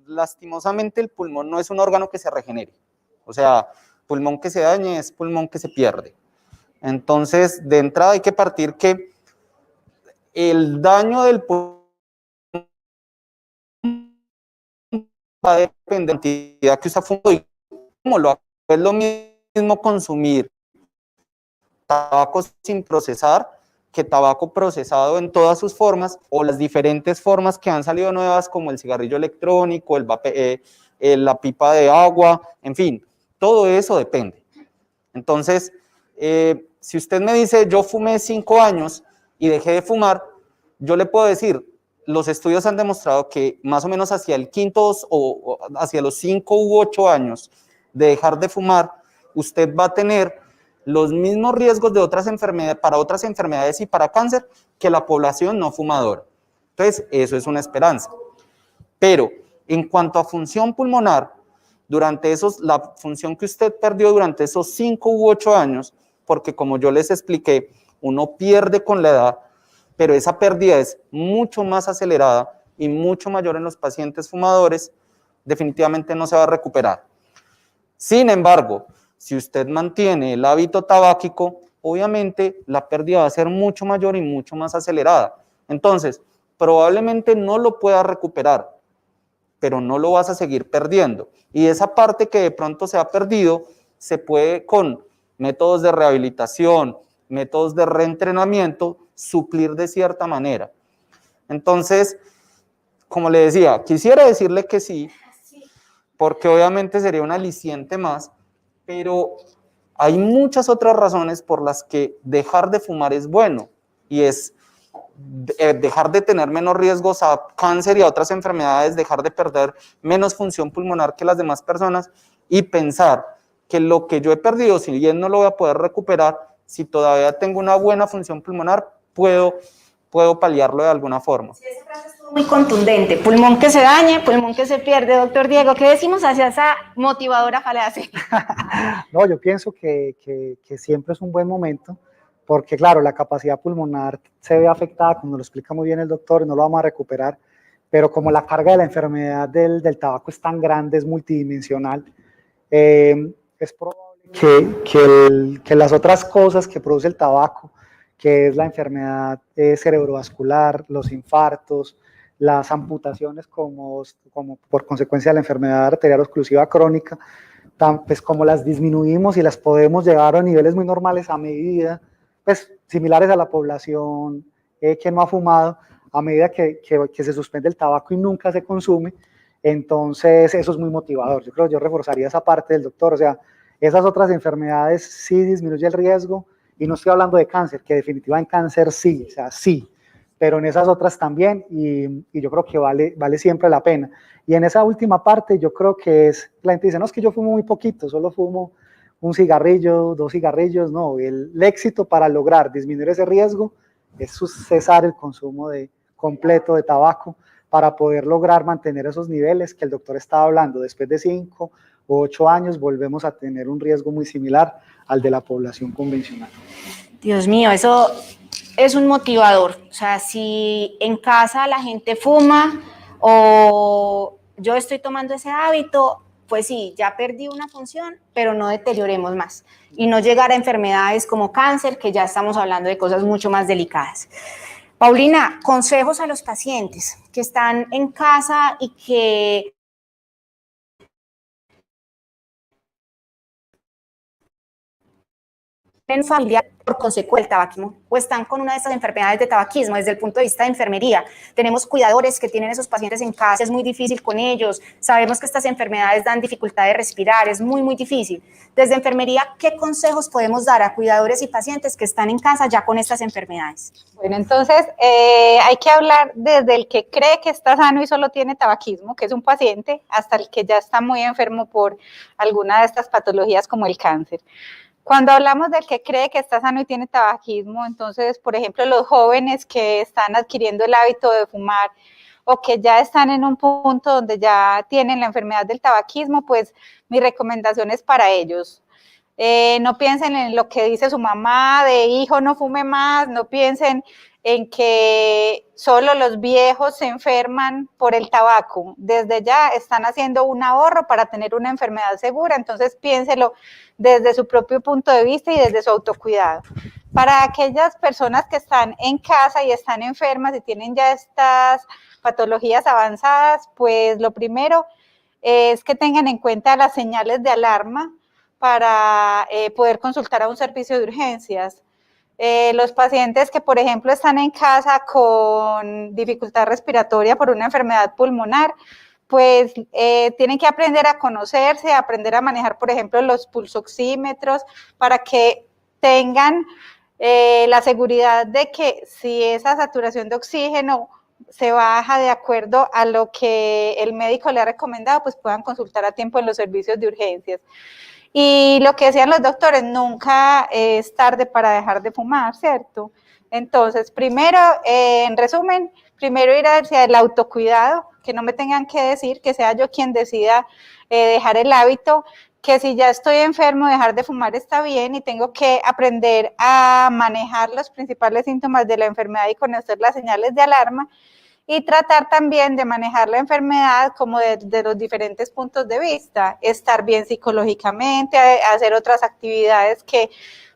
lastimosamente el pulmón no es un órgano que se regenere. O sea, pulmón que se dañe es pulmón que se pierde. Entonces, de entrada hay que partir que el daño del pulmón va a depender de la cantidad que usted fumó y cómo lo hace. Es lo mismo consumir tabaco sin procesar que tabaco procesado en todas sus formas, o las diferentes formas que han salido nuevas como el cigarrillo electrónico, la pipa de agua, en fin. todo eso depende. Entonces, si usted me dice, yo fumé 5 años y dejé de fumar, yo le puedo decir, los estudios han demostrado que más o menos hacia el quinto o hacia los 5 u 8 años de dejar de fumar, usted va a tener los mismos riesgos de otras enfermedades, para otras enfermedades y para cáncer que la población no fumadora. Entonces, eso es una esperanza. Pero en cuanto a función pulmonar, la función que usted perdió durante esos 5 u 8 años, porque como yo les expliqué, uno pierde con la edad, pero esa pérdida es mucho más acelerada y mucho mayor en los pacientes fumadores, definitivamente no se va a recuperar. Sin embargo, si usted mantiene el hábito tabáquico, obviamente la pérdida va a ser mucho mayor y mucho más acelerada. Entonces, probablemente no lo pueda recuperar, pero no lo vas a seguir perdiendo. Y esa parte que de pronto se ha perdido, se puede con métodos de rehabilitación, métodos de reentrenamiento, suplir de cierta manera. Entonces, como le decía, quisiera decirle que sí, porque obviamente sería un aliciente más, pero hay muchas otras razones por las que dejar de fumar es bueno, y es dejar de tener menos riesgos a cáncer y a otras enfermedades, dejar de perder menos función pulmonar que las demás personas y pensar que lo que yo he perdido, si bien no lo voy a poder recuperar, si todavía tengo una buena función pulmonar, puedo paliarlo de alguna forma. Sí, esa frase estuvo muy contundente. Pulmón que se dañe, pulmón que se pierde. Doctor Diego, ¿qué decimos hacia esa motivadora falacia? No, yo pienso que siempre es un buen momento, porque claro, la capacidad pulmonar se ve afectada, como lo explica muy bien el doctor, y no lo vamos a recuperar, pero como la carga de la enfermedad del tabaco es tan grande, es multidimensional, es probable que las otras cosas que produce el tabaco, que es la enfermedad cerebrovascular, los infartos, las amputaciones como por consecuencia de la enfermedad arterial oclusiva crónica, pues como las disminuimos y las podemos llevar a niveles muy normales a medida, pues similares a la población que no ha fumado, a medida que se suspende el tabaco y nunca se consume. Entonces eso es muy motivador. Yo reforzaría esa parte del doctor, o sea, esas otras enfermedades sí disminuye el riesgo, y no estoy hablando de cáncer, que definitivamente en cáncer sí, o sea, sí, pero en esas otras también, y yo creo que vale siempre la pena. Y en esa última parte yo creo que la gente dice, no, es que yo fumo muy poquito, solo fumo un cigarrillo, 2 cigarrillos, no, el éxito para lograr disminuir ese riesgo es cesar el consumo completo de tabaco para poder lograr mantener esos niveles que el doctor estaba hablando. Después de 5 o 8 años volvemos a tener un riesgo muy similar al de la población convencional. Dios mío, eso es un motivador. O sea, si en casa la gente fuma o yo estoy tomando ese hábito, pues sí, ya perdí una función, pero no deterioremos más y no llegar a enfermedades como cáncer, que ya estamos hablando de cosas mucho más delicadas. Paulina, consejos a los pacientes que están en casa y que tienen familia por consecuencia del tabaquismo o están con una de estas enfermedades de tabaquismo. Desde el punto de vista de enfermería, tenemos cuidadores que tienen esos pacientes en casa, es muy difícil con ellos, sabemos que estas enfermedades dan dificultad de respirar, es muy, muy difícil. Desde enfermería, ¿qué consejos podemos dar a cuidadores y pacientes que están en casa ya con estas enfermedades? Bueno, entonces hay que hablar desde el que cree que está sano y solo tiene tabaquismo, que es un paciente, hasta el que ya está muy enfermo por alguna de estas patologías como el cáncer. Cuando hablamos del que cree que está sano y tiene tabaquismo, entonces, por ejemplo, los jóvenes que están adquiriendo el hábito de fumar o que ya están en un punto donde ya tienen la enfermedad del tabaquismo, pues mi recomendación es para ellos. No piensen en lo que dice su mamá de hijo no fume más, no piensen en que solo los viejos se enferman por el tabaco. Desde ya están haciendo un ahorro para tener una enfermedad segura, entonces piénselo desde su propio punto de vista y desde su autocuidado. Para aquellas personas que están en casa y están enfermas y tienen ya estas patologías avanzadas, pues lo primero es que tengan en cuenta las señales de alarma para poder consultar a un servicio de urgencias. Los pacientes que, por ejemplo, están en casa con dificultad respiratoria por una enfermedad pulmonar, pues tienen que aprender a conocerse, aprender a manejar, por ejemplo, los pulsoxímetros, para que tengan la seguridad de que si esa saturación de oxígeno se baja de acuerdo a lo que el médico le ha recomendado, pues puedan consultar a tiempo en los servicios de urgencias. Y lo que decían los doctores, nunca es tarde para dejar de fumar, ¿cierto? Entonces, primero, en resumen, primero ir hacia el autocuidado, que no me tengan que decir, que sea yo quien decida dejar el hábito, que si ya estoy enfermo, dejar de fumar está bien y tengo que aprender a manejar los principales síntomas de la enfermedad y conocer las señales de alarma, y tratar también de manejar la enfermedad como de los diferentes puntos de vista, estar bien psicológicamente, hacer otras actividades que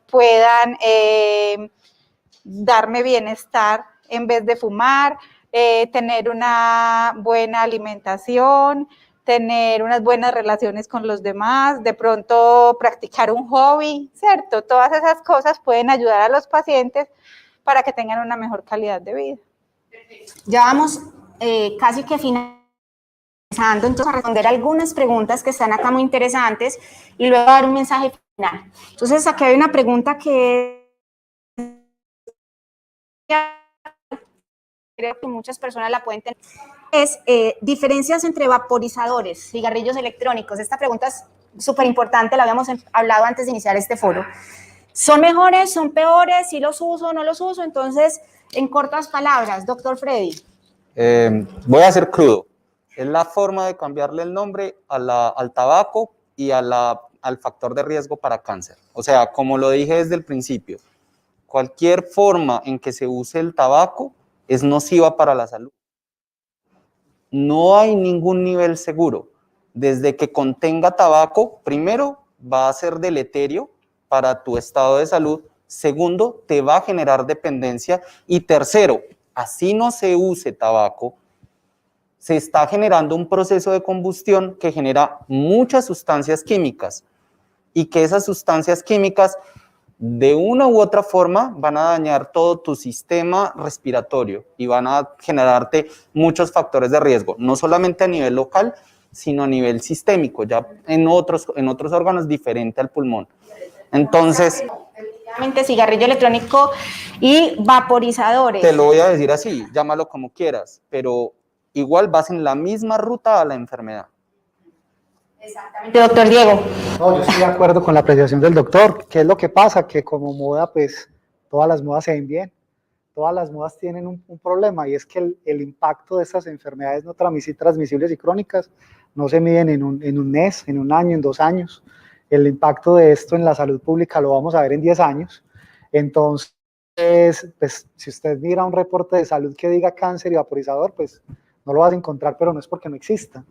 puedan darme bienestar en vez de fumar, tener una buena alimentación, tener unas buenas relaciones con los demás, de pronto practicar un hobby, ¿cierto? Todas esas cosas pueden ayudar a los pacientes para que tengan una mejor calidad de vida. Ya vamos casi que finalizando, entonces a responder algunas preguntas que están acá muy interesantes y luego a dar un mensaje final. Entonces aquí hay una pregunta que creo que muchas personas la pueden tener, es diferencias entre vaporizadores, cigarrillos electrónicos. Esta pregunta es súper importante, la habíamos hablado antes de iniciar este foro. ¿Son mejores, son peores, si los uso o no los uso? Entonces, en cortas palabras, doctor Freddy. Voy a ser crudo. Es la forma de cambiarle el nombre al tabaco y al factor de riesgo para cáncer. O sea, como lo dije desde el principio, cualquier forma en que se use el tabaco es nociva para la salud. No hay ningún nivel seguro. Desde que contenga tabaco, primero, va a ser deleterio para tu estado de salud. Segundo, te va a generar dependencia. Y tercero, así no se use tabaco, se está generando un proceso de combustión que genera muchas sustancias químicas y que esas sustancias químicas de una u otra forma van a dañar todo tu sistema respiratorio y van a generarte muchos factores de riesgo, no solamente a nivel local, sino a nivel sistémico, ya en otros órganos diferente al pulmón. Entonces, cigarrillo electrónico y vaporizadores. Te lo voy a decir así, llámalo como quieras, pero igual vas en la misma ruta a la enfermedad. Exactamente, doctor Diego. No, yo estoy de acuerdo con la apreciación del doctor. ¿Qué es lo que pasa? Que como moda, pues todas las modas se ven bien. Todas las modas tienen un problema, y es que el impacto de estas enfermedades no transmisibles y crónicas no se miden en un mes, en un año, en 2 años. El impacto de esto en la salud pública lo vamos a ver en 10 años. Entonces, pues, si usted mira un reporte de salud que diga cáncer y vaporizador, pues no lo vas a encontrar, pero no es porque no exista.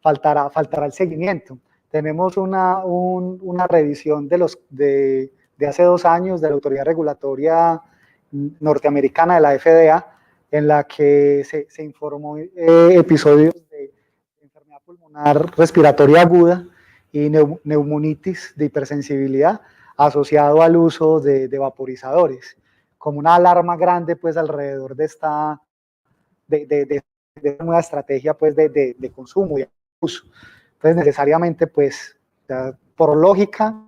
Faltará el seguimiento. Tenemos una revisión de hace 2 años de la Autoridad Regulatoria norteamericana de la FDA, en la que se informó episodios de enfermedad pulmonar respiratoria aguda y neumonitis de hipersensibilidad asociado al uso de vaporizadores, como una alarma grande pues alrededor de esta nueva estrategia pues de consumo y uso. Entonces necesariamente pues por lógica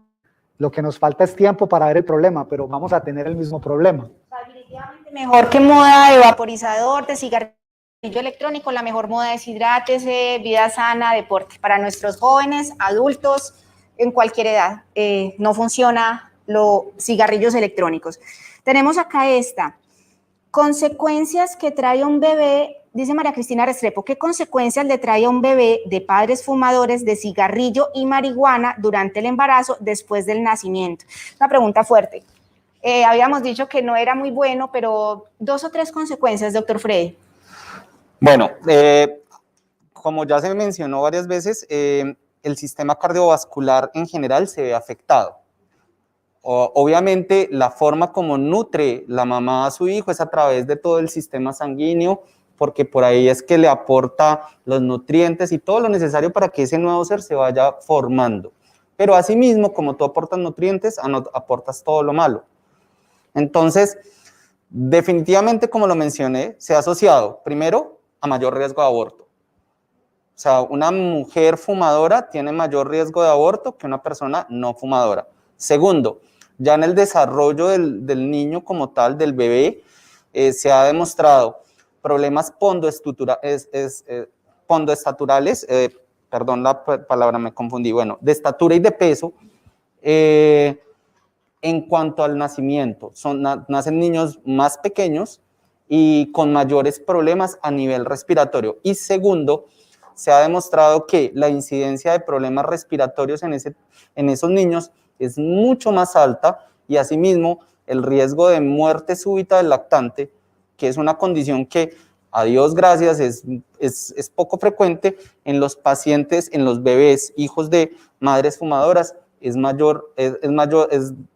lo que nos falta es tiempo para ver el problema, pero vamos a tener el mismo problema. Definitivamente mejor que moda de vaporizador, de cigarrillo electrónico, la mejor moda es hidrátese, vida sana, deporte. Para nuestros jóvenes, adultos, en cualquier edad, no funciona los cigarrillos electrónicos. Tenemos acá esta, consecuencias que trae un bebé, dice María Cristina Restrepo, ¿qué consecuencias le trae a un bebé de padres fumadores de cigarrillo y marihuana durante el embarazo después del nacimiento? Una pregunta fuerte. Habíamos dicho que no era muy bueno, pero 2 o 3 consecuencias, doctor Freddy. Bueno, como ya se mencionó varias veces, el sistema cardiovascular en general se ve afectado. Obviamente, la forma como nutre la mamá a su hijo es a través de todo el sistema sanguíneo, porque por ahí es que le aporta los nutrientes y todo lo necesario para que ese nuevo ser se vaya formando. Pero asimismo, como tú aportas nutrientes, aportas todo lo malo. Entonces, definitivamente, como lo mencioné, se ha asociado, primero, a mayor riesgo de aborto. O sea, una mujer fumadora tiene mayor riesgo de aborto que una persona no fumadora. Segundo, ya en el desarrollo del niño como tal, del bebé, se ha demostrado problemas pondoestaturales, perdón la palabra, me confundí, bueno, de estatura y de peso, en cuanto al nacimiento. Nacen niños más pequeños y con mayores problemas a nivel respiratorio. Y segundo, se ha demostrado que la incidencia de problemas respiratorios en esos niños es mucho más alta y asimismo el riesgo de muerte súbita del lactante, que es una condición que, a Dios gracias, es poco frecuente en los pacientes, en los bebés, hijos de madres fumadoras, tiene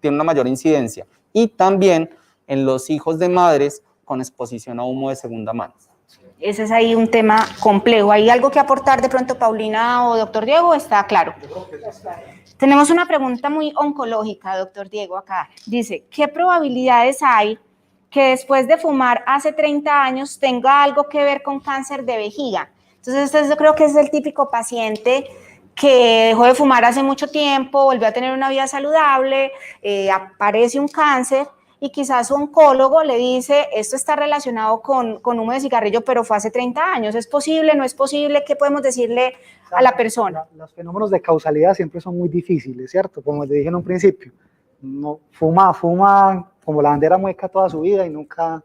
una mayor incidencia. Y también en los hijos de madres con exposición a humo de segunda mano. Ese es ahí un tema complejo. ¿Hay algo que aportar de pronto, Paulina o doctor Diego? Está claro. Tenemos una pregunta muy oncológica, doctor Diego, acá. Dice, ¿qué probabilidades hay que después de fumar hace 30 años tenga algo que ver con cáncer de vejiga? Entonces, yo creo que es el típico paciente que dejó de fumar hace mucho tiempo, volvió a tener una vida saludable, aparece un cáncer y quizás su oncólogo le dice, esto está relacionado con humo de cigarrillo, pero fue hace 30 años. ¿Es posible? ¿No es posible? ¿Qué podemos decirle a la persona? Los fenómenos de causalidad siempre son muy difíciles, ¿cierto? Como les dije en un principio, no, fuma como la bandera mueca toda su vida y nunca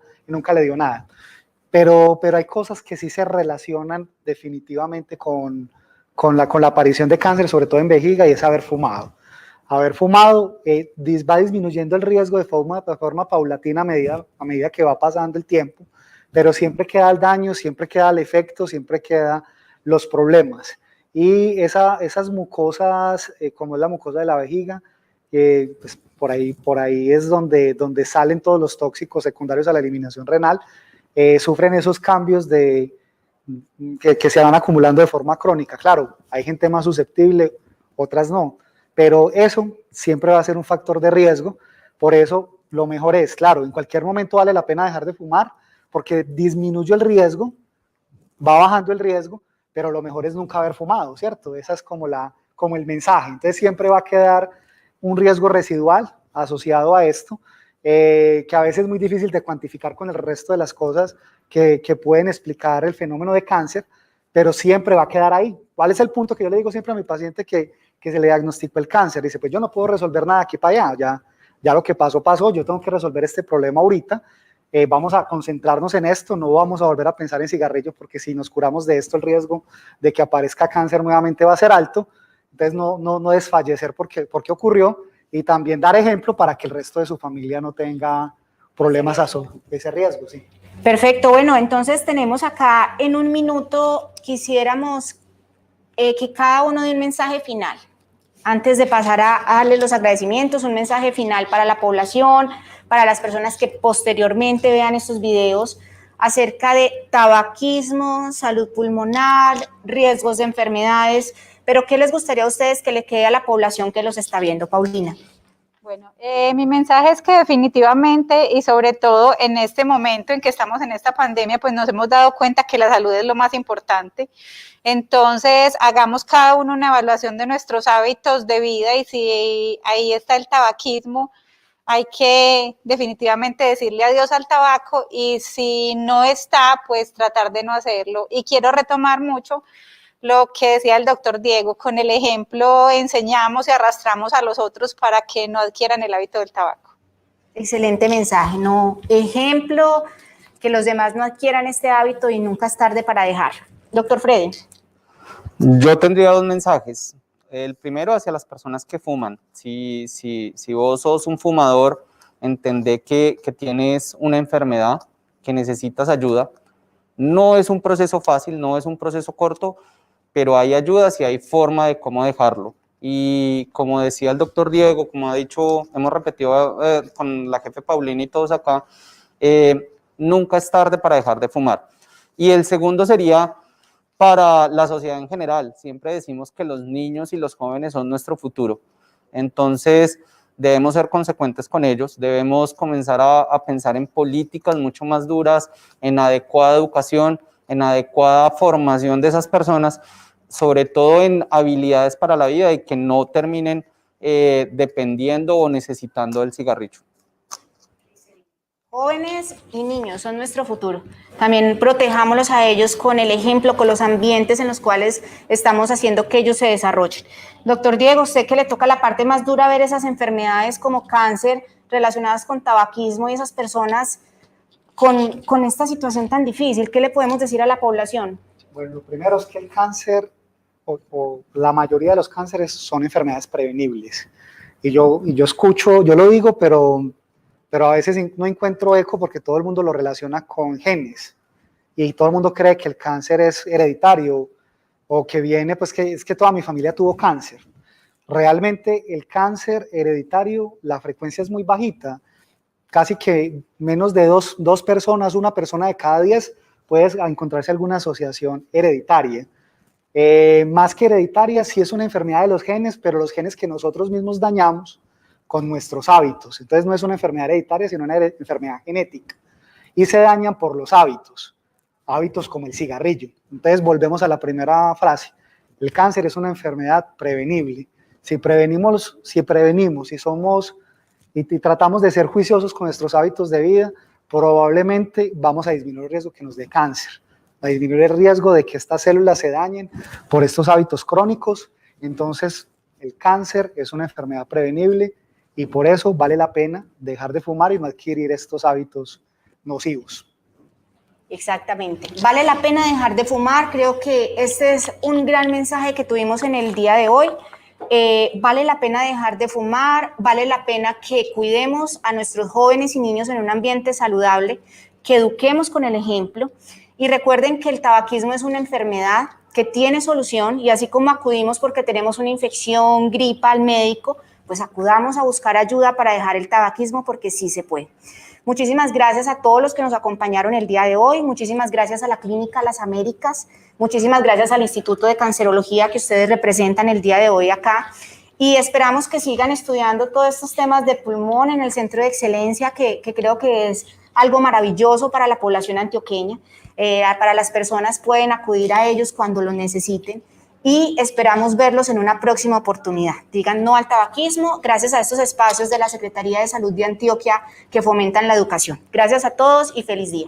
le dio nada. Pero hay cosas que sí se relacionan definitivamente con la aparición de cáncer, sobre todo en vejiga, y es haber fumado. Haber fumado va disminuyendo el riesgo de forma paulatina a medida que va pasando el tiempo, pero siempre queda el daño, siempre queda el efecto, siempre quedan los problemas. Y esas mucosas, como es la mucosa de la vejiga, pues por ahí es donde salen todos los tóxicos secundarios a la eliminación renal, sufren esos cambios que se van acumulando de forma crónica. Claro, hay gente más susceptible, otras no, pero eso siempre va a ser un factor de riesgo. Por eso lo mejor es, claro, en cualquier momento vale la pena dejar de fumar porque disminuye el riesgo, va bajando el riesgo, pero lo mejor es nunca haber fumado, ¿cierto? Esa es como el mensaje. Entonces siempre va a quedar un riesgo residual asociado a esto, que a veces es muy difícil de cuantificar con el resto de las cosas que pueden explicar el fenómeno de cáncer, pero siempre va a quedar ahí. ¿Cuál es el punto que yo le digo siempre a mi paciente que se le diagnosticó el cáncer? Dice, pues yo no puedo resolver nada aquí para allá, ya lo que pasó, pasó, yo tengo que resolver este problema ahorita, vamos a concentrarnos en esto, no vamos a volver a pensar en cigarrillos, porque si nos curamos de esto, el riesgo de que aparezca cáncer nuevamente va a ser alto. Entonces no desfallecer porque ocurrió, y también dar ejemplo para que el resto de su familia no tenga problemas a ese riesgo, sí. Perfecto, bueno, entonces tenemos acá en un minuto, quisiéramos que cada uno dé un mensaje final, antes de pasar a darle los agradecimientos, un mensaje final para la población, para las personas que posteriormente vean estos videos, acerca de tabaquismo, salud pulmonar, riesgos de enfermedades, pero ¿qué les gustaría a ustedes que le quede a la población que los está viendo, Paulina? Bueno, mi mensaje es que definitivamente y sobre todo en este momento en que estamos en esta pandemia, pues nos hemos dado cuenta que la salud es lo más importante. Entonces, hagamos cada uno una evaluación de nuestros hábitos de vida y si ahí está el tabaquismo, hay que definitivamente decirle adiós al tabaco y si no está, pues tratar de no hacerlo. Y quiero retomar mucho lo que decía el doctor Diego, con el ejemplo enseñamos y arrastramos a los otros para que no adquieran el hábito del tabaco. Excelente mensaje, ¿no? Ejemplo, que los demás no adquieran este hábito y nunca es tarde para dejar. Doctor Freddy. Yo tendría dos mensajes. El primero hacia las personas que fuman. Si vos sos un fumador, entendé que tienes una enfermedad, que necesitas ayuda. No es un proceso fácil, no es un proceso corto, pero hay ayudas y hay forma de cómo dejarlo. Y como decía el doctor Diego, como ha dicho, hemos repetido con la jefe Paulina y todos acá, nunca es tarde para dejar de fumar. Y el segundo sería para la sociedad en general. Siempre decimos que los niños y los jóvenes son nuestro futuro. Entonces, debemos ser consecuentes con ellos, debemos comenzar a pensar en políticas mucho más duras, en adecuada educación en adecuada formación de esas personas, sobre todo en habilidades para la vida y que no terminen dependiendo o necesitando del cigarrillo. Jóvenes y niños son nuestro futuro. También protejámoslos a ellos con el ejemplo, con los ambientes en los cuales estamos haciendo que ellos se desarrollen. Doctor Diego, usted que le toca la parte más dura, ver esas enfermedades como cáncer relacionadas con tabaquismo y esas personas con esta situación tan difícil, ¿qué le podemos decir a la población? Bueno, lo primero es que el cáncer o la mayoría de los cánceres son enfermedades prevenibles. Y yo escucho, yo lo digo, pero a veces no encuentro eco porque todo el mundo lo relaciona con genes y todo el mundo cree que el cáncer es hereditario o que viene, pues que es que toda mi familia tuvo cáncer. Realmente el cáncer hereditario, la frecuencia es muy bajita, casi que menos de dos personas, una persona de cada 10 puede encontrarse alguna asociación hereditaria. Más que hereditaria, sí es una enfermedad de los genes, pero los genes que nosotros mismos dañamos con nuestros hábitos. Entonces no es una enfermedad hereditaria, sino una enfermedad genética. Y se dañan por los hábitos como el cigarrillo. Entonces volvemos a la primera frase. El cáncer es una enfermedad prevenible. Si prevenimos y tratamos de ser juiciosos con nuestros hábitos de vida, probablemente vamos a disminuir el riesgo que nos dé cáncer, a disminuir el riesgo de que estas células se dañen por estos hábitos crónicos. Entonces el cáncer es una enfermedad prevenible y por eso vale la pena dejar de fumar y no adquirir estos hábitos nocivos. Exactamente. Vale la pena dejar de fumar. Creo que este es un gran mensaje que tuvimos en el día de hoy. Vale la pena dejar de fumar, vale la pena que cuidemos a nuestros jóvenes y niños en un ambiente saludable, que eduquemos con el ejemplo y recuerden que el tabaquismo es una enfermedad que tiene solución y así como acudimos porque tenemos una infección, gripa al médico, pues acudamos a buscar ayuda para dejar el tabaquismo porque sí se puede. Muchísimas gracias a todos los que nos acompañaron el día de hoy, muchísimas gracias a la Clínica Las Américas, muchísimas gracias al Instituto de Cancerología que ustedes representan el día de hoy acá y esperamos que sigan estudiando todos estos temas de pulmón en el Centro de Excelencia que creo que es algo maravilloso para la población antioqueña, para las personas pueden acudir a ellos cuando lo necesiten y esperamos verlos en una próxima oportunidad. Digan no al tabaquismo gracias a estos espacios de la Secretaría de Salud de Antioquia que fomentan la educación. Gracias a todos y feliz día.